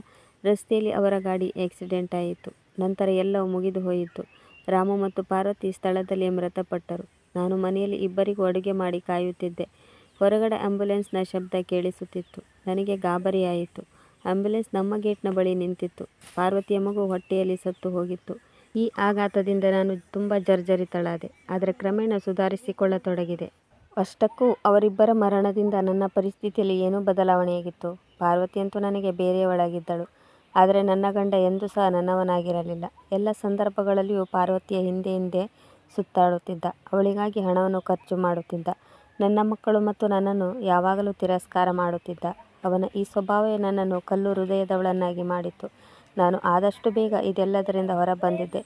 ರಸ್ತೆಯಲ್ಲಿ ಅವರ ಗಾಡಿ ಆಕ್ಸಿಡೆಂಟ್ ಆಯಿತು. ನಂತರ ಎಲ್ಲವೂ ಮುಗಿದು ಹೋಯಿತು. ರಾಮು ಮತ್ತು ಪಾರ್ವತಿ ಸ್ಥಳದಲ್ಲಿಯೇ ಮೃತಪಟ್ಟರು. ನಾನು ಮನೆಯಲ್ಲಿ ಇಬ್ಬರಿಗೂ ಅಡುಗೆ ಮಾಡಿ ಕಾಯುತ್ತಿದ್ದೆ. ಹೊರಗಡೆ ಆಂಬ್ಯುಲೆನ್ಸ್ನ ಶಬ್ದ ಕೇಳಿಸುತ್ತಿತ್ತು. ನನಗೆ ಗಾಬರಿಯಾಯಿತು. ಆಂಬ್ಯುಲೆನ್ಸ್ ನಮ್ಮ ಗೇಟ್ನ ಬಳಿ ನಿಂತಿತ್ತು. ಪಾರ್ವತಿಯ ಮಗು ಹೊಟ್ಟೆಯಲ್ಲಿ ಸತ್ತು ಹೋಗಿತ್ತು. ಈ ಆಘಾತದಿಂದ ನಾನು ತುಂಬ ಜರ್ಜರಿತಳಾದೆ. ಆದರೆ ಕ್ರಮೇಣ ಸುಧಾರಿಸಿಕೊಳ್ಳತೊಡಗಿದೆ. ಅಷ್ಟಕ್ಕೂ ಅವರಿಬ್ಬರ ಮರಣದಿಂದ ನನ್ನ ಪರಿಸ್ಥಿತಿಯಲ್ಲಿ ಏನೂ ಬದಲಾವಣೆಯಾಗಿತ್ತು. ಪಾರ್ವತಿಯಂತೂ ನನಗೆ ಬೇರೆಯವಳಾಗಿದ್ದಳು. ಆದರೆ ನನ್ನ ಗಂಡ ಎಂದೂ ಸಹ ನನ್ನವನಾಗಿರಲಿಲ್ಲ. ಎಲ್ಲ ಸಂದರ್ಭಗಳಲ್ಲಿಯೂ ಪಾರ್ವತಿಯ ಹಿಂದೆ ಹಿಂದೆ ಸುತ್ತಾಡುತ್ತಿದ್ದ. ಅವಳಿಗಾಗಿ ಹಣವನ್ನು ಖರ್ಚು ಮಾಡುತ್ತಿದ್ದ. ನನ್ನ ಮಕ್ಕಳು ಮತ್ತು ನನ್ನನ್ನು ಯಾವಾಗಲೂ ತಿರಸ್ಕಾರ ಮಾಡುತ್ತಿದ್ದ. ಅವನ ಈ ಸ್ವಭಾವವೇ ನನ್ನನ್ನು ಕಲ್ಲು ಹೃದಯದವಳನ್ನಾಗಿ ಮಾಡಿತ್ತು. ನಾನು ಆದಷ್ಟು ಬೇಗ ಇದೆಲ್ಲದರಿಂದ ಹೊರಬಂದಿದ್ದೆ.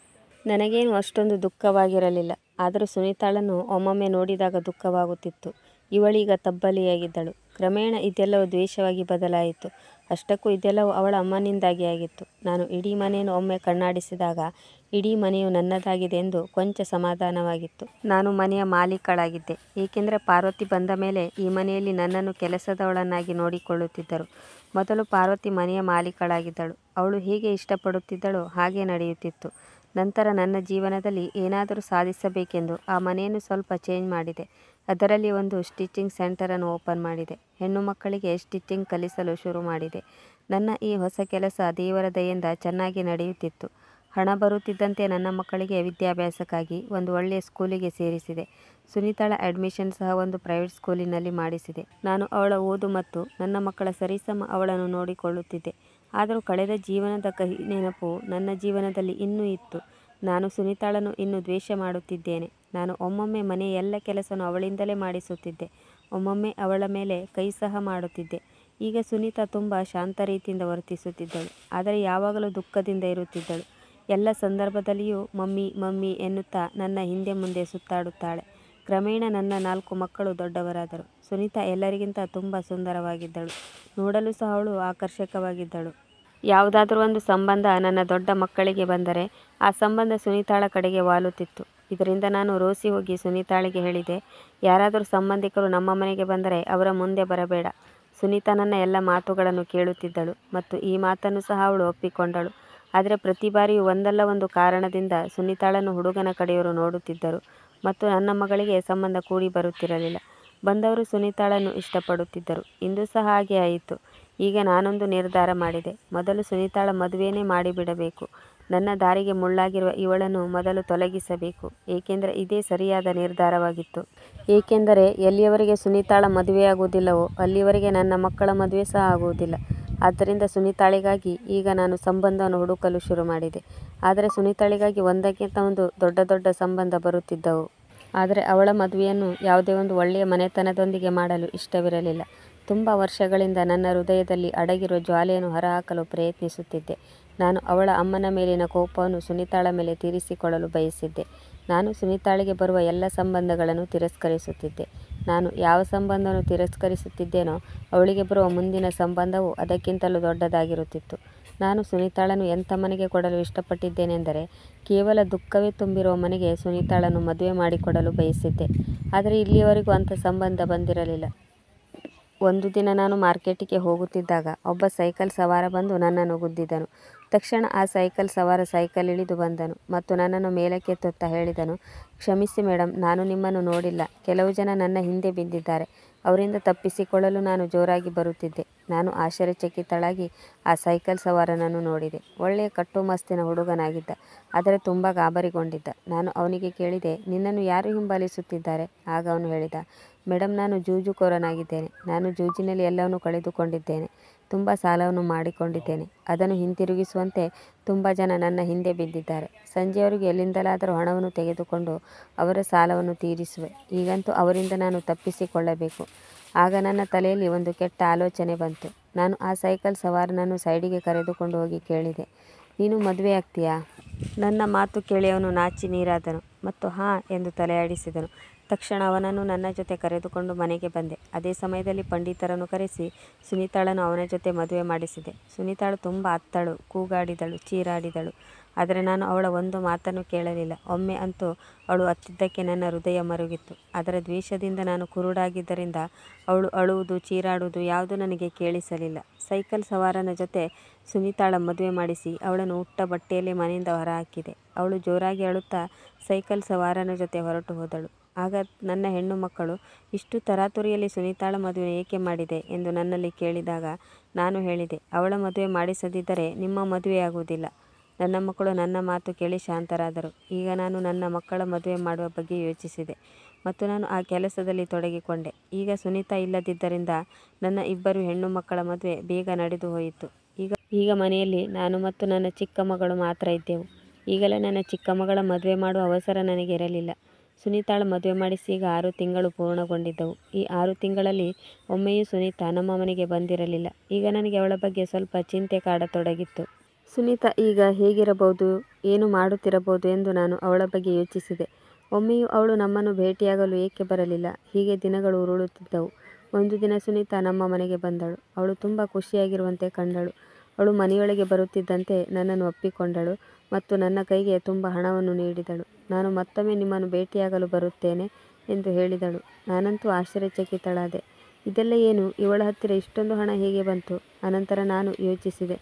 ನನಗೇನು ಅಷ್ಟೊಂದು ದುಃಖವಾಗಿರಲಿಲ್ಲ. ಆದರೂ ಸುನೀತಾಳನ್ನು ಒಮ್ಮೊಮ್ಮೆ ನೋಡಿದಾಗ ದುಃಖವಾಗುತ್ತಿತ್ತು. ಇವಳೀಗ ತಬ್ಬಲಿಯಾಗಿದ್ದಳು. ಕ್ರಮೇಣ ಇದೆಲ್ಲವೂ ದ್ವೇಷವಾಗಿ ಬದಲಾಯಿತು. ಅಷ್ಟಕ್ಕೂ ಇದೆಲ್ಲವೂ ಅವಳ ಅಮ್ಮನಿಂದಾಗಿ ಆಗಿತ್ತು. ನಾನು ಇಡೀ ಮನೆಯನ್ನು ಒಮ್ಮೆ ಕಣ್ಣಾಡಿಸಿದಾಗ ಇಡೀ ಮನೆಯು ನನ್ನದಾಗಿದೆ ಎಂದು ಕೊಂಚ ಸಮಾಧಾನವಾಗಿತ್ತು. ನಾನು ಮನೆಯ ಮಾಲೀಕಳಾಗಿದ್ದೆ. ಏಕೆಂದರೆ ಪಾರ್ವತಿ ಬಂದ ಮೇಲೆ ಈ ಮನೆಯಲ್ಲಿ ನನ್ನನ್ನು ಕೆಲಸದವಳನ್ನಾಗಿ ನೋಡಿಕೊಳ್ಳುತ್ತಿದ್ದರು. ಮೊದಲು ಪಾರ್ವತಿ ಮನೆಯ ಮಾಲೀಕಳಾಗಿದ್ದಳು. ಅವಳು ಹೇಗೆ ಇಷ್ಟಪಡುತ್ತಿದ್ದಳೋ ಹಾಗೆ ನಡೆಯುತ್ತಿತ್ತು. ನಂತರ ನನ್ನ ಜೀವನದಲ್ಲಿ ಏನಾದರೂ ಸಾಧಿಸಬೇಕೆಂದು ಆ ಮನೆಯನ್ನು ಸ್ವಲ್ಪ ಚೇಂಜ್ ಮಾಡಿದೆ. ಅದರಲ್ಲಿ ಒಂದು ಸ್ಟಿಚಿಂಗ್ ಸೆಂಟರನ್ನು ಓಪನ್ ಮಾಡಿದೆ. ಹೆಣ್ಣು ಮಕ್ಕಳಿಗೆ ಸ್ಟಿಚಿಂಗ್ ಕಲಿಸಲು ಶುರು ಮಾಡಿದೆ. ನನ್ನ ಈ ಹೊಸ ಕೆಲಸ ದೇವರ ದಯೆಯಿಂದ ಚೆನ್ನಾಗಿ ನಡೆಯುತ್ತಿತ್ತು. ಹಣ ಬರುತ್ತಿದ್ದಂತೆ ನನ್ನ ಮಕ್ಕಳಿಗೆ ವಿದ್ಯಾಭ್ಯಾಸಕ್ಕಾಗಿ ಒಂದು ಒಳ್ಳೆಯ ಸ್ಕೂಲಿಗೆ ಸೇರಿಸಿದೆ. ಸುನೀತಾಳ ಅಡ್ಮಿಷನ್ ಸಹ ಒಂದು ಪ್ರೈವೇಟ್ ಸ್ಕೂಲಿನಲ್ಲಿ ಮಾಡಿಸಿದೆ. ನಾನು ಅವಳ ಓದು ಮತ್ತು ನನ್ನ ಮಕ್ಕಳ ಸರಿಸಮ ಅವಳನ್ನು ನೋಡಿಕೊಳ್ಳುತ್ತಿದ್ದೆ. ಆದರೂ ಕಳೆದ ಜೀವನದ ಕಹಿ ನೆನಪು ನನ್ನ ಜೀವನದಲ್ಲಿ ಇನ್ನೂ ಇತ್ತು. ನಾನು ಸುನೀತಾಳನ್ನು ಇನ್ನೂ ದ್ವೇಷ ಮಾಡುತ್ತಿದ್ದೇನೆ. ನಾನು ಒಮ್ಮೊಮ್ಮೆ ಮನೆಯ ಎಲ್ಲ ಕೆಲಸನೂ ಅವಳಿಂದಲೇ ಮಾಡಿಸುತ್ತಿದ್ದೆ. ಒಮ್ಮೊಮ್ಮೆ ಅವಳ ಮೇಲೆ ಕೈ ಸಹ ಮಾಡುತ್ತಿದ್ದೆ. ಈಗ ಸುನೀತಾ ತುಂಬ ಶಾಂತ ರೀತಿಯಿಂದ ವರ್ತಿಸುತ್ತಿದ್ದಳು. ಆದರೆ ಯಾವಾಗಲೂ ದುಃಖದಿಂದ ಇರುತ್ತಿದ್ದಳು. ಎಲ್ಲ ಸಂದರ್ಭದಲ್ಲಿಯೂ ಮಮ್ಮಿ ಮಮ್ಮಿ ಎನ್ನುತ್ತಾ ನನ್ನ ಹಿಂದೆ ಮುಂದೆ ಸುತ್ತಾಡುತ್ತಾಳೆ. ಕ್ರಮೇಣ ನನ್ನ 4 ಮಕ್ಕಳು ದೊಡ್ಡವರಾದರು. ಸುನೀತಾ ಎಲ್ಲರಿಗಿಂತ ತುಂಬ ಸುಂದರವಾಗಿದ್ದಳು. ನೋಡಲು ಸಹ ಅವಳು ಆಕರ್ಷಕವಾಗಿದ್ದಳು. ಯಾವುದಾದ್ರೂ ಒಂದು ಸಂಬಂಧ ನನ್ನ ದೊಡ್ಡ ಮಕ್ಕಳಿಗೆ ಬಂದರೆ ಆ ಸಂಬಂಧ ಸುನೀತಾಳ ಕಡೆಗೆ ವಾಲುತ್ತಿತ್ತು. ಇದರಿಂದ ನಾನು ರೋಸಿ ಹೋಗಿ ಸುನೀತಾಳಿಗೆ ಹೇಳಿದೆ, ಯಾರಾದರೂ ಸಂಬಂಧಿಕರು ನಮ್ಮ ಮನೆಗೆ ಬಂದರೆ ಅವರ ಮುಂದೆ ಬರಬೇಡ. ಸುನೀತಾ ನನ್ನ ಎಲ್ಲ ಮಾತುಗಳನ್ನು ಕೇಳುತ್ತಿದ್ದಳು ಮತ್ತು ಈ ಮಾತನ್ನು ಸಹ ಅವಳು ಒಪ್ಪಿಕೊಂಡಳು. ಆದರೆ ಪ್ರತಿ ಬಾರಿಯೂ ಒಂದಲ್ಲ ಒಂದು ಕಾರಣದಿಂದ ಸುನೀತಾಳನ್ನು ಹುಡುಗನ ಕಡೆಯವರು ನೋಡುತ್ತಿದ್ದರು ಮತ್ತು ನನ್ನ ಮಗಳಿಗೆ ಸಂಬಂಧ ಕೂಡಿ ಬರುತ್ತಿರಲಿಲ್ಲ. ಬಂದವರು ಸುನೀತಾಳನ್ನು ಇಷ್ಟಪಡುತ್ತಿದ್ದರು. ಇಂದು ಸಹ ಹಾಗೆ ಆಯಿತು. ಈಗ ನಾನೊಂದು ನಿರ್ಧಾರ ಮಾಡಿದೆ. ಮೊದಲು ಸುನೀತಾಳ ಮದುವೆನೇ ಮಾಡಿಬಿಡಬೇಕು. ನನ್ನ ದಾರಿಗೆ ಮುಳ್ಳಾಗಿರುವ ಇವಳನ್ನು ಮೊದಲು ತೊಲಗಿಸಬೇಕು. ಏಕೆಂದರೆ ಇದೇ ಸರಿಯಾದ ನಿರ್ಧಾರವಾಗಿತ್ತು. ಏಕೆಂದರೆ ಎಲ್ಲಿಯವರೆಗೆ ಸುನೀತಾಳ ಮದುವೆಯಾಗುವುದಿಲ್ಲವೋ ಅಲ್ಲಿಯವರೆಗೆ ನನ್ನ ಮಕ್ಕಳ ಮದುವೆ ಸಹ ಆಗುವುದಿಲ್ಲ. ಆದ್ದರಿಂದ ಸುನೀತಾಳಿಗಾಗಿ ಈಗ ನಾನು ಸಂಬಂಧವನ್ನು ಹುಡುಕಲು ಶುರು ಮಾಡಿದೆ. ಆದರೆ ಸುನೀತಾಳಿಗಾಗಿ ಒಂದಕ್ಕಿಂತ ಒಂದು ದೊಡ್ಡ ದೊಡ್ಡ ಸಂಬಂಧ ಬರುತ್ತಿದ್ದವು. ಆದರೆ ಅವಳ ಮದುವೆಯನ್ನು ಯಾವುದೇ ಒಂದು ಒಳ್ಳೆಯ ಮನೆತನದೊಂದಿಗೆ ಮಾಡಲು ಇಷ್ಟವಿರಲಿಲ್ಲ. ತುಂಬ ವರ್ಷಗಳಿಂದ ನನ್ನ ಹೃದಯದಲ್ಲಿ ಅಡಗಿರುವ ಜ್ವಾಲೆಯನ್ನು ಹೊರಹಾಕಲು ಪ್ರಯತ್ನಿಸುತ್ತಿದ್ದೆ. ನಾನು ಅವಳ ಅಮ್ಮನ ಮೇಲಿನ ಕೋಪವನ್ನು ಸುನೀತಾಳ ಮೇಲೆ ತೀರಿಸಿಕೊಳ್ಳಲು ಬಯಸಿದ್ದೆ. ನಾನು ಸುನೀತಾಳಿಗೆ ಬರುವ ಎಲ್ಲ ಸಂಬಂಧಗಳನ್ನು ತಿರಸ್ಕರಿಸುತ್ತಿದ್ದೆ. ನಾನು ಯಾವ ಸಂಬಂಧವನ್ನು ತಿರಸ್ಕರಿಸುತ್ತಿದ್ದೇನೋ ಅವಳಿಗೆ ಬರುವ ಮುಂದಿನ ಸಂಬಂಧವು ಅದಕ್ಕಿಂತಲೂ ದೊಡ್ಡದಾಗಿರುತ್ತಿತ್ತು. ನಾನು ಸುನೀತಾಳನ್ನು ಎಂಥ ಮನೆಗೆ ಕೊಡಲು ಇಷ್ಟಪಟ್ಟಿದ್ದೇನೆಂದರೆ ಕೇವಲ ದುಃಖವೇ ತುಂಬಿರುವ ಮನೆಗೆ ಸುನೀತಾಳನ್ನು ಮದುವೆ ಮಾಡಿಕೊಡಲು ಬಯಸಿದ್ದೆ. ಆದರೆ ಇಲ್ಲಿಯವರೆಗೂ ಅಂಥ ಸಂಬಂಧ ಬಂದಿರಲಿಲ್ಲ. ಒಂದು ದಿನ ನಾನು ಮಾರ್ಕೆಟಿಗೆ ಹೋಗುತ್ತಿದ್ದಾಗ ಒಬ್ಬ ಸೈಕಲ್ ಸವಾರ ಬಂದು ನನ್ನನ್ನು ಗುದ್ದಿದನು. ತಕ್ಷಣ ಆ ಸೈಕಲ್ ಸವಾರ ಸೈಕಲ್ ಇಳಿದು ಬಂದನು ಮತ್ತು ನನ್ನನ್ನು ಮೇಲಕ್ಕೆತ್ತುತ್ತಾ ಹೇಳಿದನು, ಕ್ಷಮಿಸಿ ಮೇಡಮ್, ನಾನು ನಿಮ್ಮನ್ನು ನೋಡಿಲ್ಲ. ಕೆಲವು ಜನ ನನ್ನ ಹಿಂದೆ ಬಿದ್ದಿದ್ದಾರೆ. ಅವರಿಂದ ತಪ್ಪಿಸಿಕೊಳ್ಳಲು ನಾನು ಜೋರಾಗಿ ಬರುತ್ತಿದ್ದೆ. ನಾನು ಆಶ್ಚರ್ಯಚಕಿತಳಾಗಿ ಆ ಸೈಕಲ್ ಸವಾರನನ್ನು ನೋಡಿದೆ. ಒಳ್ಳೆಯ ಕಟ್ಟುಮಸ್ತಿನ ಹುಡುಗನಾಗಿದ್ದ. ಆದರೆ ತುಂಬ ಗಾಬರಿಗೊಂಡಿದ್ದ. ನಾನು ಅವನಿಗೆ ಕೇಳಿದೆ, ನಿನ್ನನ್ನು ಯಾರು ಹಿಂಬಾಲಿಸುತ್ತಿದ್ದಾರೆ? ಆಗ ಅವನು ಹೇಳಿದ, ಮೇಡಮ್, ನಾನು ಜೂಜುಕೋರನಾಗಿದ್ದೇನೆ. ನಾನು ಜೂಜಿನಲ್ಲಿ ಎಲ್ಲವನ್ನೂ ಕಳೆದುಕೊಂಡಿದ್ದೇನೆ. ತುಂಬ ಸಾಲವನ್ನು ಮಾಡಿಕೊಂಡಿದ್ದೇನೆ. ಅದನ್ನು ಹಿಂತಿರುಗಿಸುವಂತೆ ತುಂಬ ಜನ ನನ್ನ ಹಿಂದೆ ಬಿದ್ದಿದ್ದಾರೆ. ಸಂಜೆಯವರೆಗೂ ಎಲ್ಲಿಂದಲಾದರೂ ಹಣವನ್ನು ತೆಗೆದುಕೊಂಡು ಅವರ ಸಾಲವನ್ನು ತೀರಿಸುವೆ. ಈಗಂತೂ ಅವರಿಂದ ನಾನು ತಪ್ಪಿಸಿಕೊಳ್ಳಬೇಕು. ಆಗ ನನ್ನ ತಲೆಯಲ್ಲಿ ಒಂದು ಕೆಟ್ಟ ಆಲೋಚನೆ ಬಂತು. ನಾನು ಆ ಸೈಕಲ್ ಸವಾರನನ್ನು ಸೈಡಿಗೆ ಕರೆದುಕೊಂಡು ಹೋಗಿ ಕೇಳಿದೆ, ನೀನು ಮದುವೆಯಾಗ್ತೀಯಾ? ನನ್ನ ಮಾತು ಕೇಳಿ ಅವನು ನಾಚಿ ನೀರಾದನು ಮತ್ತು ಹಾಂ ಎಂದು ತಲೆಯಾಡಿಸಿದನು. ತಕ್ಷಣ ಅವನನ್ನು ನನ್ನ ಜೊತೆ ಕರೆದುಕೊಂಡು ಮನೆಗೆ ಬಂದೆ. ಅದೇ ಸಮಯದಲ್ಲಿ ಪಂಡಿತರನ್ನು ಕರೆಸಿ ಸುನೀತಾಳನ್ನು ಅವನ ಜೊತೆ ಮದುವೆ ಮಾಡಿಸಿದೆ. ಸುನೀತಾಳು ತುಂಬ ಅತ್ತಳು, ಕೂಗಾಡಿದಳು, ಚೀರಾಡಿದಳು. ಆದರೆ ನಾನು ಅವಳ ಒಂದು ಮಾತನ್ನು ಕೇಳಲಿಲ್ಲ. ಒಮ್ಮೆ ಅಂತೂ ಅವಳು ಅತ್ತಿದ್ದಕ್ಕೆ ನನ್ನ ಹೃದಯ ಮರುಗಿತ್ತು. ಅದರ ದ್ವೇಷದಿಂದ ನಾನು ಕುರುಡಾಗಿದ್ದರಿಂದ ಅವಳು ಅಳುವುದು, ಚೀರಾಡುವುದು ಯಾವುದೂ ನನಗೆ ಕೇಳಿಸಲಿಲ್ಲ. ಸೈಕಲ್ ಸವಾರನ ಜೊತೆ ಸುನೀತಾಳ ಮದುವೆ ಮಾಡಿಸಿ ಅವಳನ್ನು ಉಟ್ಟ ಬಟ್ಟೆಯಲ್ಲೇ ಮನೆಯಿಂದ ಹೊರಹಾಕಿದೆ. ಅವಳು ಜೋರಾಗಿ ಅಳುತ್ತಾ ಸೈಕಲ್ ಸವಾರನ ಜೊತೆ ಹೊರಟು ಹೋದಳು. ಆಗ ನನ್ನ ಹೆಣ್ಣು ಮಕ್ಕಳು ಇಷ್ಟು ತರಾತುರಿಯಲ್ಲಿ ಸುನೀತಾಳ ಮದುವೆ ಏಕೆ ಮಾಡಿದೆ ಎಂದು ನನ್ನಲ್ಲಿ ಕೇಳಿದಾಗ ನಾನು ಹೇಳಿದೆ, ಅವಳ ಮದುವೆ ಮಾಡಿಸದಿದ್ದರೆ ನಿಮ್ಮ ಮದುವೆಯಾಗುವುದಿಲ್ಲ. ನನ್ನ ಮಕ್ಕಳು ನನ್ನ ಮಾತು ಕೇಳಿ ಶಾಂತರಾದರು. ಈಗ ನಾನು ನನ್ನ ಮಕ್ಕಳ ಮದುವೆ ಮಾಡುವ ಬಗ್ಗೆ ಯೋಚಿಸಿದೆ ಮತ್ತು ನಾನು ಆ ಕೆಲಸದಲ್ಲಿ ತೊಡಗಿಕೊಂಡೆ. ಈಗ ಸುನೀತಾ ಇಲ್ಲದಿದ್ದರಿಂದ ನನ್ನ ಇಬ್ಬರು ಹೆಣ್ಣು ಮಕ್ಕಳ ಮದುವೆ ಬೇಗ ನಡೆದು ಹೋಯಿತು. ಈಗ ಮನೆಯಲ್ಲಿ ನಾನು ಮತ್ತು ನನ್ನ ಚಿಕ್ಕ ಮಗಳು ಮಾತ್ರ ಇದ್ದೆವು. ಈಗಲೇ ನನ್ನ ಚಿಕ್ಕ ಮಗಳ ಮದುವೆ ಮಾಡುವ ಅವಸರ ನನಗೆ ಇರಲಿಲ್ಲ. ಸುನೀತಾಳ ಮದುವೆ ಮಾಡಿಸಿ ಈಗ 6 ತಿಂಗಳು ಪೂರ್ಣಗೊಂಡಿದ್ದವು. ಈ 6 ತಿಂಗಳಲ್ಲಿ ಒಮ್ಮೆಯೂ ಸುನೀತಾ ನಮ್ಮ ಮನೆಗೆ ಬಂದಿರಲಿಲ್ಲ. ಈಗ ನನಗೆ ಅವಳ ಬಗ್ಗೆ ಸ್ವಲ್ಪ ಚಿಂತೆ ಕಾಡತೊಡಗಿತ್ತು. ಸುನೀತಾ ಈಗ ಹೇಗಿರಬಹುದು, ಏನು ಮಾಡುತ್ತಿರಬಹುದು ಎಂದು ನಾನು ಅವಳ ಬಗ್ಗೆ ಯೋಚಿಸಿದೆ. ಒಮ್ಮೆಯೂ ಅವಳು ನಮ್ಮನ್ನು ಭೇಟಿಯಾಗಲು ಏಕೆ ಬರಲಿಲ್ಲ? ಹೀಗೆ ದಿನಗಳು ಉರುಳುತ್ತಿದ್ದವು. ಒಂದು ದಿನ ಸುನೀತಾ ನಮ್ಮ ಮನೆಗೆ ಬಂದಳು. ಅವಳು ತುಂಬ ಖುಷಿಯಾಗಿರುವಂತೆ ಕಂಡಳು. ಅವಳು ಮನೆಯೊಳಗೆ ಬರುತ್ತಿದ್ದಂತೆ ನನ್ನನ್ನು ಅಪ್ಪಿಕೊಂಡಳು ಮತ್ತು ನನ್ನ ಕೈಗೆ ತುಂಬ ಹಣವನ್ನು ನೀಡಿದಳು. ನಾನು ಮತ್ತೊಮ್ಮೆ ನಿಮ್ಮನ್ನು ಭೇಟಿಯಾಗಲು ಬರುತ್ತೇನೆ ಎಂದು ಹೇಳಿದಳು. ನಾನಂತೂ ಆಶ್ಚರ್ಯಚಕಿತಳಾದೆ. ಇದೆಲ್ಲ ಏನು? ಇವಳ ಹತ್ತಿರ ಇಷ್ಟೊಂದು ಹಣ ಹೇಗೆ ಬಂತು? ಅನಂತರ ನಾನು ಯೋಚಿಸಿದೆ,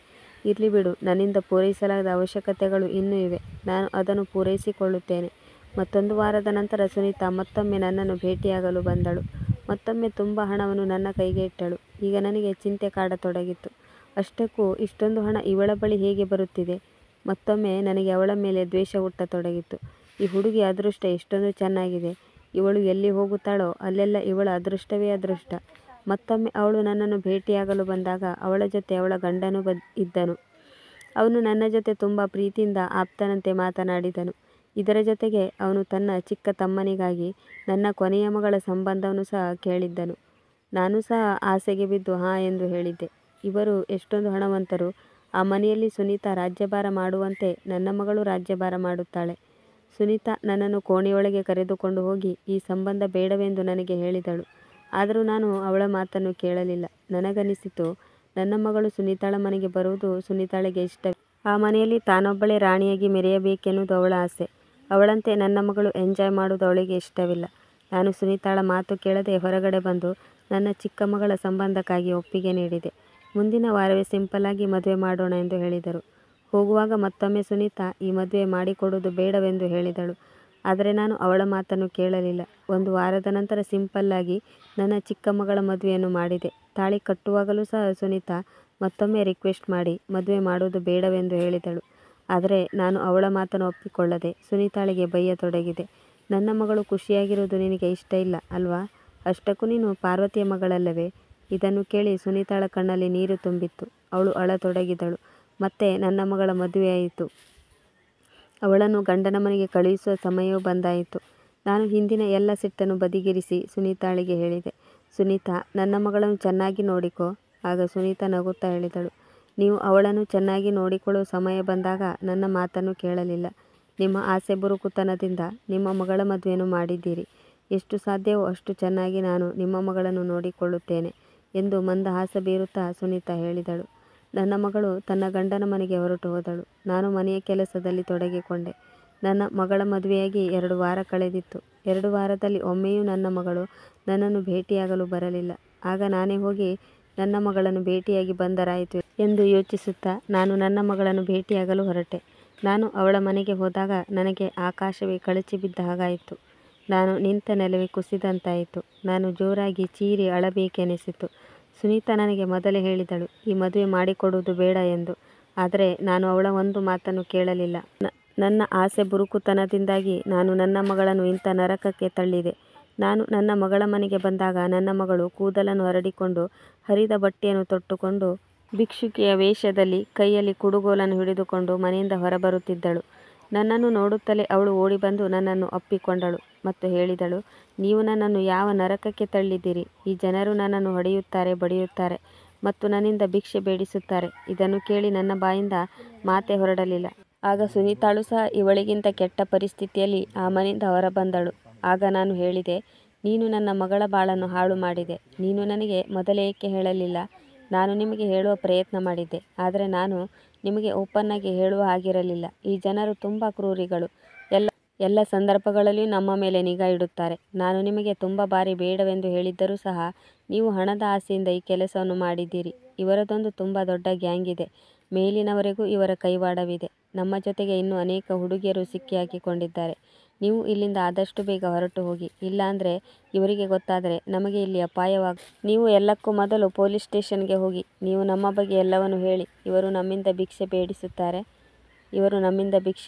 ಇರಲಿ ಬಿಡು, ನನ್ನಿಂದ ಪೂರೈಸಲಾಗದ ಅವಶ್ಯಕತೆಗಳು ಇನ್ನೂ ಇವೆ, ನಾನು ಅದನ್ನು ಪೂರೈಸಿಕೊಳ್ಳುತ್ತೇನೆ. ಮತ್ತೊಂದು ವಾರದ ನಂತರ ಸುನೀತಾ ಮತ್ತೊಮ್ಮೆ ನನ್ನನ್ನು ಭೇಟಿಯಾಗಲು ಬಂದಳು. ಮತ್ತೊಮ್ಮೆ ತುಂಬ ಹಣವನ್ನು ನನ್ನ ಕೈಗೆ ಇಟ್ಟಳು. ಈಗ ನನಗೆ ಚಿಂತೆ ಕಾಡತೊಡಗಿತು. ಅಷ್ಟಕ್ಕೂ ಇಷ್ಟೊಂದು ಹಣ ಇವಳ ಬಳಿ ಹೇಗೆ ಬರುತ್ತಿದೆ? ಮತ್ತೊಮ್ಮೆ ನನಗೆ ಅವಳ ಮೇಲೆ ದ್ವೇಷ ಹುಟ್ಟತೊಡಗಿತು. ಈ ಹುಡುಗಿ ಅದೃಷ್ಟ ಎಷ್ಟೊಂದು ಚೆನ್ನಾಗಿದೆ. ಇವಳು ಎಲ್ಲಿ ಹೋಗುತ್ತಾಳೋ ಅಲ್ಲೆಲ್ಲ ಇವಳ ಅದೃಷ್ಟವೇ ಅದೃಷ್ಟ. ಮತ್ತೊಮ್ಮೆ ಅವಳು ನನ್ನನ್ನು ಭೇಟಿಯಾಗಲು ಬಂದಾಗ ಅವಳ ಜೊತೆ ಅವಳ ಗಂಡನೂ ಇದ್ದನು. ಅವನು ನನ್ನ ಜೊತೆ ತುಂಬ ಪ್ರೀತಿಯಿಂದ ಆಪ್ತನಂತೆ ಮಾತನಾಡಿದನು. ಇದರ ಜೊತೆಗೆ ಅವನು ತನ್ನ ಚಿಕ್ಕ ತಮ್ಮನಿಗಾಗಿ ನನ್ನ ಕೊನೆಯ ಮಗಳ ಸಂಬಂಧವನ್ನು ಸಹ ಕೇಳಿದ್ದನು. ನಾನು ಸಹ ಆಸೆಗೆ ಬಿದ್ದು ಹಾಂ ಎಂದು ಹೇಳಿದ್ದೆ. ಇವರು ಎಷ್ಟೊಂದು ಹಣವಂತರು. ಆ ಮನೆಯಲ್ಲಿ ಸುನೀತಾ ರಾಜ್ಯಭಾರ ಮಾಡುವಂತೆ ನನ್ನ ಮಗಳು ರಾಜ್ಯಭಾರ ಮಾಡುತ್ತಾಳೆ. ಸುನೀತಾ ನನ್ನನ್ನು ಕೋಣೆಯೊಳಗೆ ಕರೆದುಕೊಂಡು ಹೋಗಿ ಈ ಸಂಬಂಧ ಬೇಡವೆಂದು ನನಗೆ ಹೇಳಿದಳು. ಆದರೂ ನಾನು ಅವಳ ಮಾತನ್ನು ಕೇಳಲಿಲ್ಲ. ನನಗನಿಸಿತು, ನನ್ನ ಮಗಳು ಸುನೀತಾಳ ಮನೆಗೆ ಬರುವುದು ಸುನೀತಾಳಿಗೆ ಇಷ್ಟವಿಲ್ಲ. ಆ ಮನೆಯಲ್ಲಿ ತಾನೊಬ್ಬಳೇ ರಾಣಿಯಾಗಿ ಮೆರೆಯಬೇಕೆನ್ನುವುದು ಅವಳ ಆಸೆ. ಅವಳಂತೆ ನನ್ನ ಮಗಳು ಎಂಜಾಯ್ ಮಾಡುವುದು ಅವಳಿಗೆ ಇಷ್ಟವಿಲ್ಲ. ನಾನು ಸುನೀತಾಳ ಮಾತು ಕೇಳದೆ ಹೊರಗಡೆ ಬಂದು ನನ್ನ ಚಿಕ್ಕ ಮಗಳ ಸಂಬಂಧಕ್ಕಾಗಿ ಒಪ್ಪಿಗೆ ನೀಡಿದೆ. ಮುಂದಿನ ವಾರವೇ ಸಿಂಪಲ್ ಆಗಿ ಮದುವೆ ಮಾಡೋಣ ಎಂದು ಹೇಳಿದರು. ಹೋಗುವಾಗ ಮತ್ತೊಮ್ಮೆ ಸುನೀತಾ ಈ ಮದುವೆ ಮಾಡಿಕೊಡುವುದು ಬೇಡವೆಂದು ಹೇಳಿದಳು. ಆದರೆ ನಾನು ಅವಳ ಮಾತನ್ನು ಕೇಳಲಿಲ್ಲ. ಒಂದು ವಾರದ ನಂತರ ಸಿಂಪಲ್ ಆಗಿ ನನ್ನ ಚಿಕ್ಕ ಮಗಳ ಮದುವೆಯನ್ನು ಮಾಡಿದೆ. ತಾಳಿ ಕಟ್ಟುವಾಗಲೂ ಸಹ ಸುನೀತಾ ಮತ್ತೊಮ್ಮೆ ರಿಕ್ವೆಸ್ಟ್ ಮಾಡಿ ಮದುವೆ ಮಾಡುವುದು ಬೇಡವೆಂದು ಹೇಳಿದಳು. ಆದರೆ ನಾನು ಅವಳ ಮಾತನ್ನು ಒಪ್ಪಿಕೊಳ್ಳದೆ ಸುನೀತಾಳಿಗೆ ಬೈಯತೊಡಗಿದೆ. ನನ್ನ ಮಗಳು ಖುಷಿಯಾಗಿರುವುದು ನಿನಗೆ ಇಷ್ಟ ಇಲ್ಲ ಅಲ್ವಾ? ಅಷ್ಟಕ್ಕೂ ನೀನು ಪಾರ್ವತಿಯ ಮಗಳಲ್ಲವೇ? ಇದನ್ನು ಕೇಳಿ ಸುನೀತಾಳ ಕಣ್ಣಲ್ಲಿ ನೀರು ತುಂಬಿತ್ತು. ಅವಳು ಅಳತೊಡಗಿದಳು. ಮತ್ತೆ ನನ್ನ ಮಗಳ ಮದುವೆಯಾಯಿತು. ಅವಳನ್ನು ಗಂಡನ ಮನೆಗೆ ಕಳುಹಿಸುವ ಸಮಯವೂ ಬಂದಾಯಿತು. ನಾನು ಹಿಂದಿನ ಎಲ್ಲ ಸಿಟ್ಟನ್ನು ಬದಿಗಿರಿಸಿ ಸುನೀತಾಳಿಗೆ ಹೇಳಿದೆ, ಸುನೀತಾ, ನನ್ನ ಮಗಳನ್ನು ಚೆನ್ನಾಗಿ ನೋಡಿಕೋ. ಆಗ ಸುನೀತಾ ನಗುತ್ತಾ ಹೇಳಿದಳು, ನೀವು ಅವಳನ್ನು ಚೆನ್ನಾಗಿ ನೋಡಿಕೊಳ್ಳುವ ಸಮಯ ಬಂದಾಗ ನನ್ನ ಮಾತನ್ನು ಕೇಳಲಿಲ್ಲ. ನಿಮ್ಮ ಆಸೆ ಬುರುಕುತನದಿಂದ ನಿಮ್ಮ ಮಗಳ ಮದುವೆಯನ್ನು ಮಾಡಿದ್ದೀರಿ. ಎಷ್ಟು ಸಾಧ್ಯವೋ ಅಷ್ಟು ಚೆನ್ನಾಗಿ ನಾನು ನಿಮ್ಮ ಮಗಳನ್ನು ನೋಡಿಕೊಳ್ಳುತ್ತೇನೆ ಎಂದು ಮಂದಹಾಸ ಬೀರುತ್ತಾ ಸುನೀತಾ ಹೇಳಿದಳು. ನನ್ನ ಮಗಳು ತನ್ನ ಗಂಡನ ಮನೆಗೆ ಹೊರಟು ಹೋದಳು. ನಾನು ಮನೆಯ ಕೆಲಸದಲ್ಲಿ ತೊಡಗಿಕೊಂಡೆ. ನನ್ನ ಮಗಳ ಮದುವೆಯಾಗಿ 2 ವಾರ ಕಳೆದಿತ್ತು. 2 ವಾರದಲ್ಲಿ ಒಮ್ಮೆಯೂ ನನ್ನ ಮಗಳು ನನ್ನನ್ನು ಭೇಟಿಯಾಗಲು ಬರಲಿಲ್ಲ. ಆಗ ನಾನೇ ಹೋಗಿ ನನ್ನ ಮಗಳನ್ನು ಭೇಟಿಯಾಗಿ ಬಂದರಾಯಿತು ಎಂದು ಯೋಚಿಸುತ್ತಾ ನಾನು ನನ್ನ ಮಗಳನ್ನು ಭೇಟಿಯಾಗಲು ಹೊರಟೆ. ನಾನು ಅವಳ ಮನೆಗೆ ಹೋದಾಗ ನನಗೆ ಆಕಾಶವೇ ಕಳಚಿ ಬಿದ್ದ ಹಾಗಾಯಿತು. ನಾನು ನಿಂತ ನೆಲವೇ ಕುಸಿದಂತಾಯಿತು. ನಾನು ಜೋರಾಗಿ ಚೀರಿ ಅಳಬೇಕೆನಿಸಿತು. ಸುನೀತಾ ನನಗೆ ಮೊದಲೇ ಹೇಳಿದಳು, ಈ ಮದುವೆ ಮಾಡಿಕೊಡುವುದು ಬೇಡ ಎಂದು. ಆದರೆ ನಾನು ಅವಳ ಒಂದು ಮಾತನ್ನು ಕೇಳಲಿಲ್ಲ. ನನ್ನ ಆಸೆ ಬುರುಕುತನದಿಂದಾಗಿ ನಾನು ನನ್ನ ಮಗಳನ್ನು ಇಂಥ ನರಕಕ್ಕೆ ತಳ್ಳಿದೆ. ನಾನು ನನ್ನ ಮಗಳ ಮನೆಗೆ ಬಂದಾಗ ನನ್ನ ಮಗಳು ಕೂದಲನ್ನು ಹರಡಿಕೊಂಡು ಹರಿದ ಬಟ್ಟೆಯನ್ನು ತೊಟ್ಟುಕೊಂಡು ಭಿಕ್ಷುಕಿಯ ವೇಷದಲ್ಲಿ ಕೈಯಲ್ಲಿ ಕುಡುಗೋಲನ್ನು ಹಿಡಿದುಕೊಂಡು ಮನೆಯಿಂದ ಹೊರಬರುತ್ತಿದ್ದಳು. ನನ್ನನ್ನು ನೋಡುತ್ತಲೇ ಅವಳು ಓಡಿ ಬಂದು ನನ್ನನ್ನು ಅಪ್ಪಿಕೊಂಡಳು ಮತ್ತು ಹೇಳಿದಳು, ನೀವು ನನ್ನನ್ನು ಯಾವ ನರಕಕ್ಕೆ ತಳ್ಳಿದ್ದೀರಿ? ಈ ಜನರು ನನ್ನನ್ನು ಹೊಡೆಯುತ್ತಾರೆ, ಬಡಿಯುತ್ತಾರೆ ಮತ್ತು ನನ್ನಿಂದ ಭಿಕ್ಷೆ ಬೇಡಿಸುತ್ತಾರೆ. ಇದನ್ನು ಕೇಳಿ ನನ್ನ ಬಾಯಿಂದ ಮಾತೇ ಹೊರಡಲಿಲ್ಲ. ಆಗ ಸುನೀತಾಳು ಸಹ ಇವಳಿಗಿಂತ ಕೆಟ್ಟ ಪರಿಸ್ಥಿತಿಯಲ್ಲಿ ಆ ಮನೆಯಿಂದ ಹೊರಬಂದಳು. ಆಗ ನಾನು ಹೇಳಿದೆ, ನೀನು ನನ್ನ ಮಗಳ ಬಾಳನ್ನು ಹಾಳು ಮಾಡಿದೆ. ನೀನು ನನಗೆ ಮೊದಲೇ ಏಕೆ ಹೇಳಲಿಲ್ಲ? ನಾನು ನಿಮಗೆ ಹೇಳುವ ಪ್ರಯತ್ನ ಮಾಡಿದ್ದೆ, ಆದರೆ ನಾನು ನಿಮಗೆ ಓಪನ್ ಆಗಿ ಹೇಳುವ ಹಾಗಿರಲಿಲ್ಲ. ಈ ಜನರು ತುಂಬ ಕ್ರೂರಿಗಳು. ಎಲ್ಲ ಸಂದರ್ಭಗಳಲ್ಲಿಯೂ ನಮ್ಮ ಮೇಲೆ ನಿಗಾ ಇಡುತ್ತಾರೆ. ನಾನು ನಿಮಗೆ ತುಂಬ ಬಾರಿ ಬೇಡವೆಂದು ಹೇಳಿದ್ದರೂ ಸಹ ನೀವು ಹಣದ ಆಸೆಯಿಂದ ಈ ಕೆಲಸವನ್ನು ಮಾಡಿದ್ದೀರಿ. ಇವರದೊಂದು ತುಂಬ ದೊಡ್ಡ ಗ್ಯಾಂಗ್ ಇದೆ. ಮೇಲಿನವರೆಗೂ ಇವರ ಕೈವಾಡವಿದೆ. ನಮ್ಮ ಜೊತೆಗೆ ಇನ್ನೂ ಅನೇಕ ಹುಡುಗಿಯರು ಸಿಕ್ಕಿ ಹಾಕಿಕೊಂಡಿದ್ದಾರೆ. ನೀವು ಇಲ್ಲಿಂದ ಆದಷ್ಟು ಬೇಗ ಹೊರಟು ಹೋಗಿ, ಇಲ್ಲಾಂದರೆ ಇವರಿಗೆ ಗೊತ್ತಾದರೆ ನಮಗೆ ಇಲ್ಲಿ ಅಪಾಯವಾಗ. ನೀವು ಎಲ್ಲಕ್ಕೂ ಮೊದಲು ಪೊಲೀಸ್ ಸ್ಟೇಷನ್ಗೆ ಹೋಗಿ ನೀವು ನಮ್ಮ ಬಗ್ಗೆ ಎಲ್ಲವನ್ನು ಹೇಳಿ. ಇವರು ನಮ್ಮಿಂದ ಭಿಕ್ಷೆ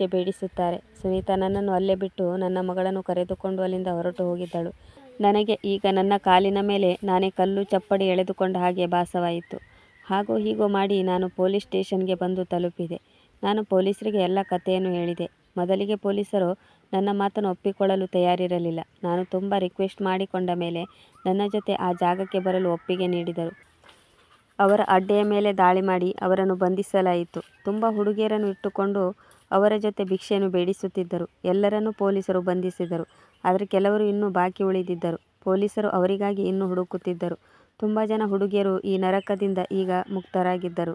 ಬೇಡಿಸುತ್ತಾರೆ. ಸುನೀತಾ ನನ್ನನ್ನು ಅಲ್ಲೇ ಬಿಟ್ಟು ನನ್ನ ಮಗಳನ್ನು ಕರೆದುಕೊಂಡು ಅಲ್ಲಿಂದ ಹೊರಟು ಹೋಗಿದ್ದಳು. ನನಗೆ ಈಗ ನನ್ನ ಕಾಲಿನ ಮೇಲೆ ನಾನೇ ಕಲ್ಲು ಚಪ್ಪಡಿ ಎಳೆದುಕೊಂಡ ಹಾಗೆ ಭಾಸವಾಯಿತು. ಹಾಗೋ ಹೀಗೋ ಮಾಡಿ ನಾನು ಪೊಲೀಸ್ ಸ್ಟೇಷನ್ಗೆ ಬಂದು ತಲುಪಿದೆ. ನಾನು ಪೊಲೀಸರಿಗೆ ಎಲ್ಲ ಕಥೆಯನ್ನು ಹೇಳಿದೆ. ಮೊದಲಿಗೆ ಪೊಲೀಸರು ನನ್ನ ಮಾತನ್ನು ಒಪ್ಪಿಕೊಳ್ಳಲು ತಯಾರಿರಲಿಲ್ಲ. ನಾನು ತುಂಬ ರಿಕ್ವೆಸ್ಟ್ ಮಾಡಿಕೊಂಡ ಮೇಲೆ ನನ್ನ ಜೊತೆ ಆ ಜಾಗಕ್ಕೆ ಬರಲು ಒಪ್ಪಿಗೆ ನೀಡಿದರು. ಅವರ ಅಡ್ಡೆಯ ಮೇಲೆ ದಾಳಿ ಮಾಡಿ ಅವರನ್ನು ಬಂಧಿಸಲಾಯಿತು. ತುಂಬ ಹುಡುಗಿಯರನ್ನು ಇಟ್ಟುಕೊಂಡು ಅವರ ಜೊತೆ ಭಿಕ್ಷೆಯನ್ನು ಬೇಡಿಸುತ್ತಿದ್ದರು. ಎಲ್ಲರನ್ನೂ ಪೊಲೀಸರು ಬಂಧಿಸಿದರು. ಆದರೆ ಕೆಲವರು ಇನ್ನೂ ಬಾಕಿ ಉಳಿದಿದ್ದರು. ಪೊಲೀಸರು ಅವರಿಗಾಗಿ ಇನ್ನೂ ಹುಡುಕುತ್ತಿದ್ದರು. ತುಂಬ ಜನ ಹುಡುಗಿಯರು ಈ ನರಕದಿಂದ ಈಗ ಮುಕ್ತರಾಗಿದ್ದರು.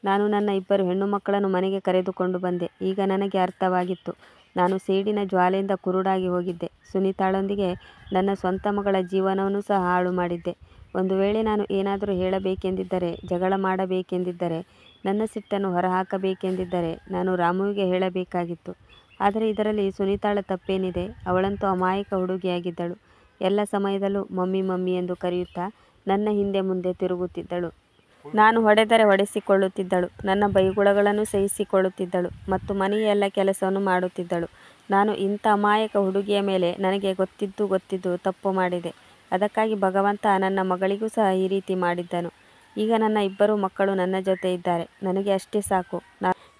ನಾನು ನನ್ನ 2 ಹೆಣ್ಣು ಮಕ್ಕಳನ್ನು ಮನೆಗೆ ಕರೆದುಕೊಂಡು ಬಂದೆ. ಈಗ ನನಗೆ ಅರ್ಥವಾಗಿತ್ತು. ನಾನು ಸೇಡಿನ ಜ್ವಾಲೆಯಿಂದ ಕುರುಡಾಗಿ ಹೋಗಿದ್ದೆ. ಸುನೀತಾಳೊಂದಿಗೆ ನನ್ನ ಸ್ವಂತ ಮಗಳ ಜೀವನವನ್ನು ಸಹ ಹಾಳು ಮಾಡಿದ್ದೆ. ಒಂದು ವೇಳೆ ನಾನು ಏನಾದರೂ ಹೇಳಬೇಕೆಂದಿದ್ದರೆ, ಜಗಳ ಮಾಡಬೇಕೆಂದಿದ್ದರೆ, ನನ್ನ ಸಿಟ್ಟನ್ನು ಹೊರಹಾಕಬೇಕೆಂದಿದ್ದರೆ ನಾನು ರಾಮುವಿಗೆ ಹೇಳಬೇಕಾಗಿತ್ತು. ಆದರೆ ಇದರಲ್ಲಿ ಸುನೀತಾಳ ತಪ್ಪೇನಿದೆ? ಅವಳಂತೂ ಅಮಾಯಕ ಹುಡುಗಿಯಾಗಿದ್ದಳು. ಎಲ್ಲ ಸಮಯದಲ್ಲೂ ಮಮ್ಮಿ ಮಮ್ಮಿ ಎಂದು ಕರೆಯುತ್ತಾ ನನ್ನ ಹಿಂದೆ ಮುಂದೆ ತಿರುಗುತ್ತಿದ್ದಳು. ನಾನು ಹೊಡೆದರೆ ಹೊಡೆಸಿಕೊಳ್ಳುತ್ತಿದ್ದಳು. ನನ್ನ ಬೈಗುಳಗಳನ್ನು ಸಹಿಸಿಕೊಳ್ಳುತ್ತಿದ್ದಳು ಮತ್ತು ಮನೆಯ ಎಲ್ಲ ಕೆಲಸವನ್ನು ಮಾಡುತ್ತಿದ್ದಳು. ನಾನು ಇಂಥ ಅಮಾಯಕ ಹುಡುಗಿಯ ಮೇಲೆ ನನಗೆ ಗೊತ್ತಿದ್ದು ತಪ್ಪು ಮಾಡಿದೆ. ಅದಕ್ಕಾಗಿ ಭಗವಂತ ನನ್ನ ಮಗಳಿಗೂ ಸಹ ಈ ರೀತಿ ಮಾಡಿದ್ದನು. ಈಗ ನನ್ನ 2 ಮಕ್ಕಳು ನನ್ನ ಜೊತೆ ಇದ್ದಾರೆ. ನನಗೆ ಅಷ್ಟೇ ಸಾಕು.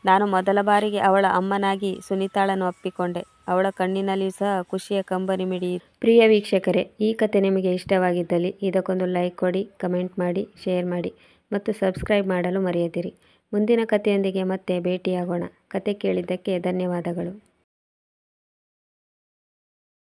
ನಾನು ಮೊದಲ ಬಾರಿಗೆ ಅವಳ ಅಮ್ಮನಾಗಿ ಸುನೀತಾಳನ್ನು ಅಪ್ಪಿಕೊಂಡೆ. ಅವಳ ಕಣ್ಣಿನಲ್ಲಿಯೂ ಸಹ ಖುಷಿಯ ಕಂಬನಿ ಮಿಡಿಯಿತು. ಪ್ರಿಯ ವೀಕ್ಷಕರೇ, ಈ ಕತೆ ನಿಮಗೆ ಇಷ್ಟವಾಗಿದ್ದಲ್ಲಿ ಇದಕ್ಕೊಂದು ಲೈಕ್ ಕೊಡಿ, ಕಮೆಂಟ್ ಮಾಡಿ, ಶೇರ್ ಮಾಡಿ ಮತ್ತು ಸಬ್ಸ್ಕ್ರೈಬ್ ಮಾಡಲು ಮರೆಯದಿರಿ. ಮುಂದಿನ ಕಥೆಯೊಂದಿಗೆ ಮತ್ತೆ ಭೇಟಿಯಾಗೋಣ. ಕತೆ ಕೇಳಿದ್ದಕ್ಕೆ ಧನ್ಯವಾದಗಳು.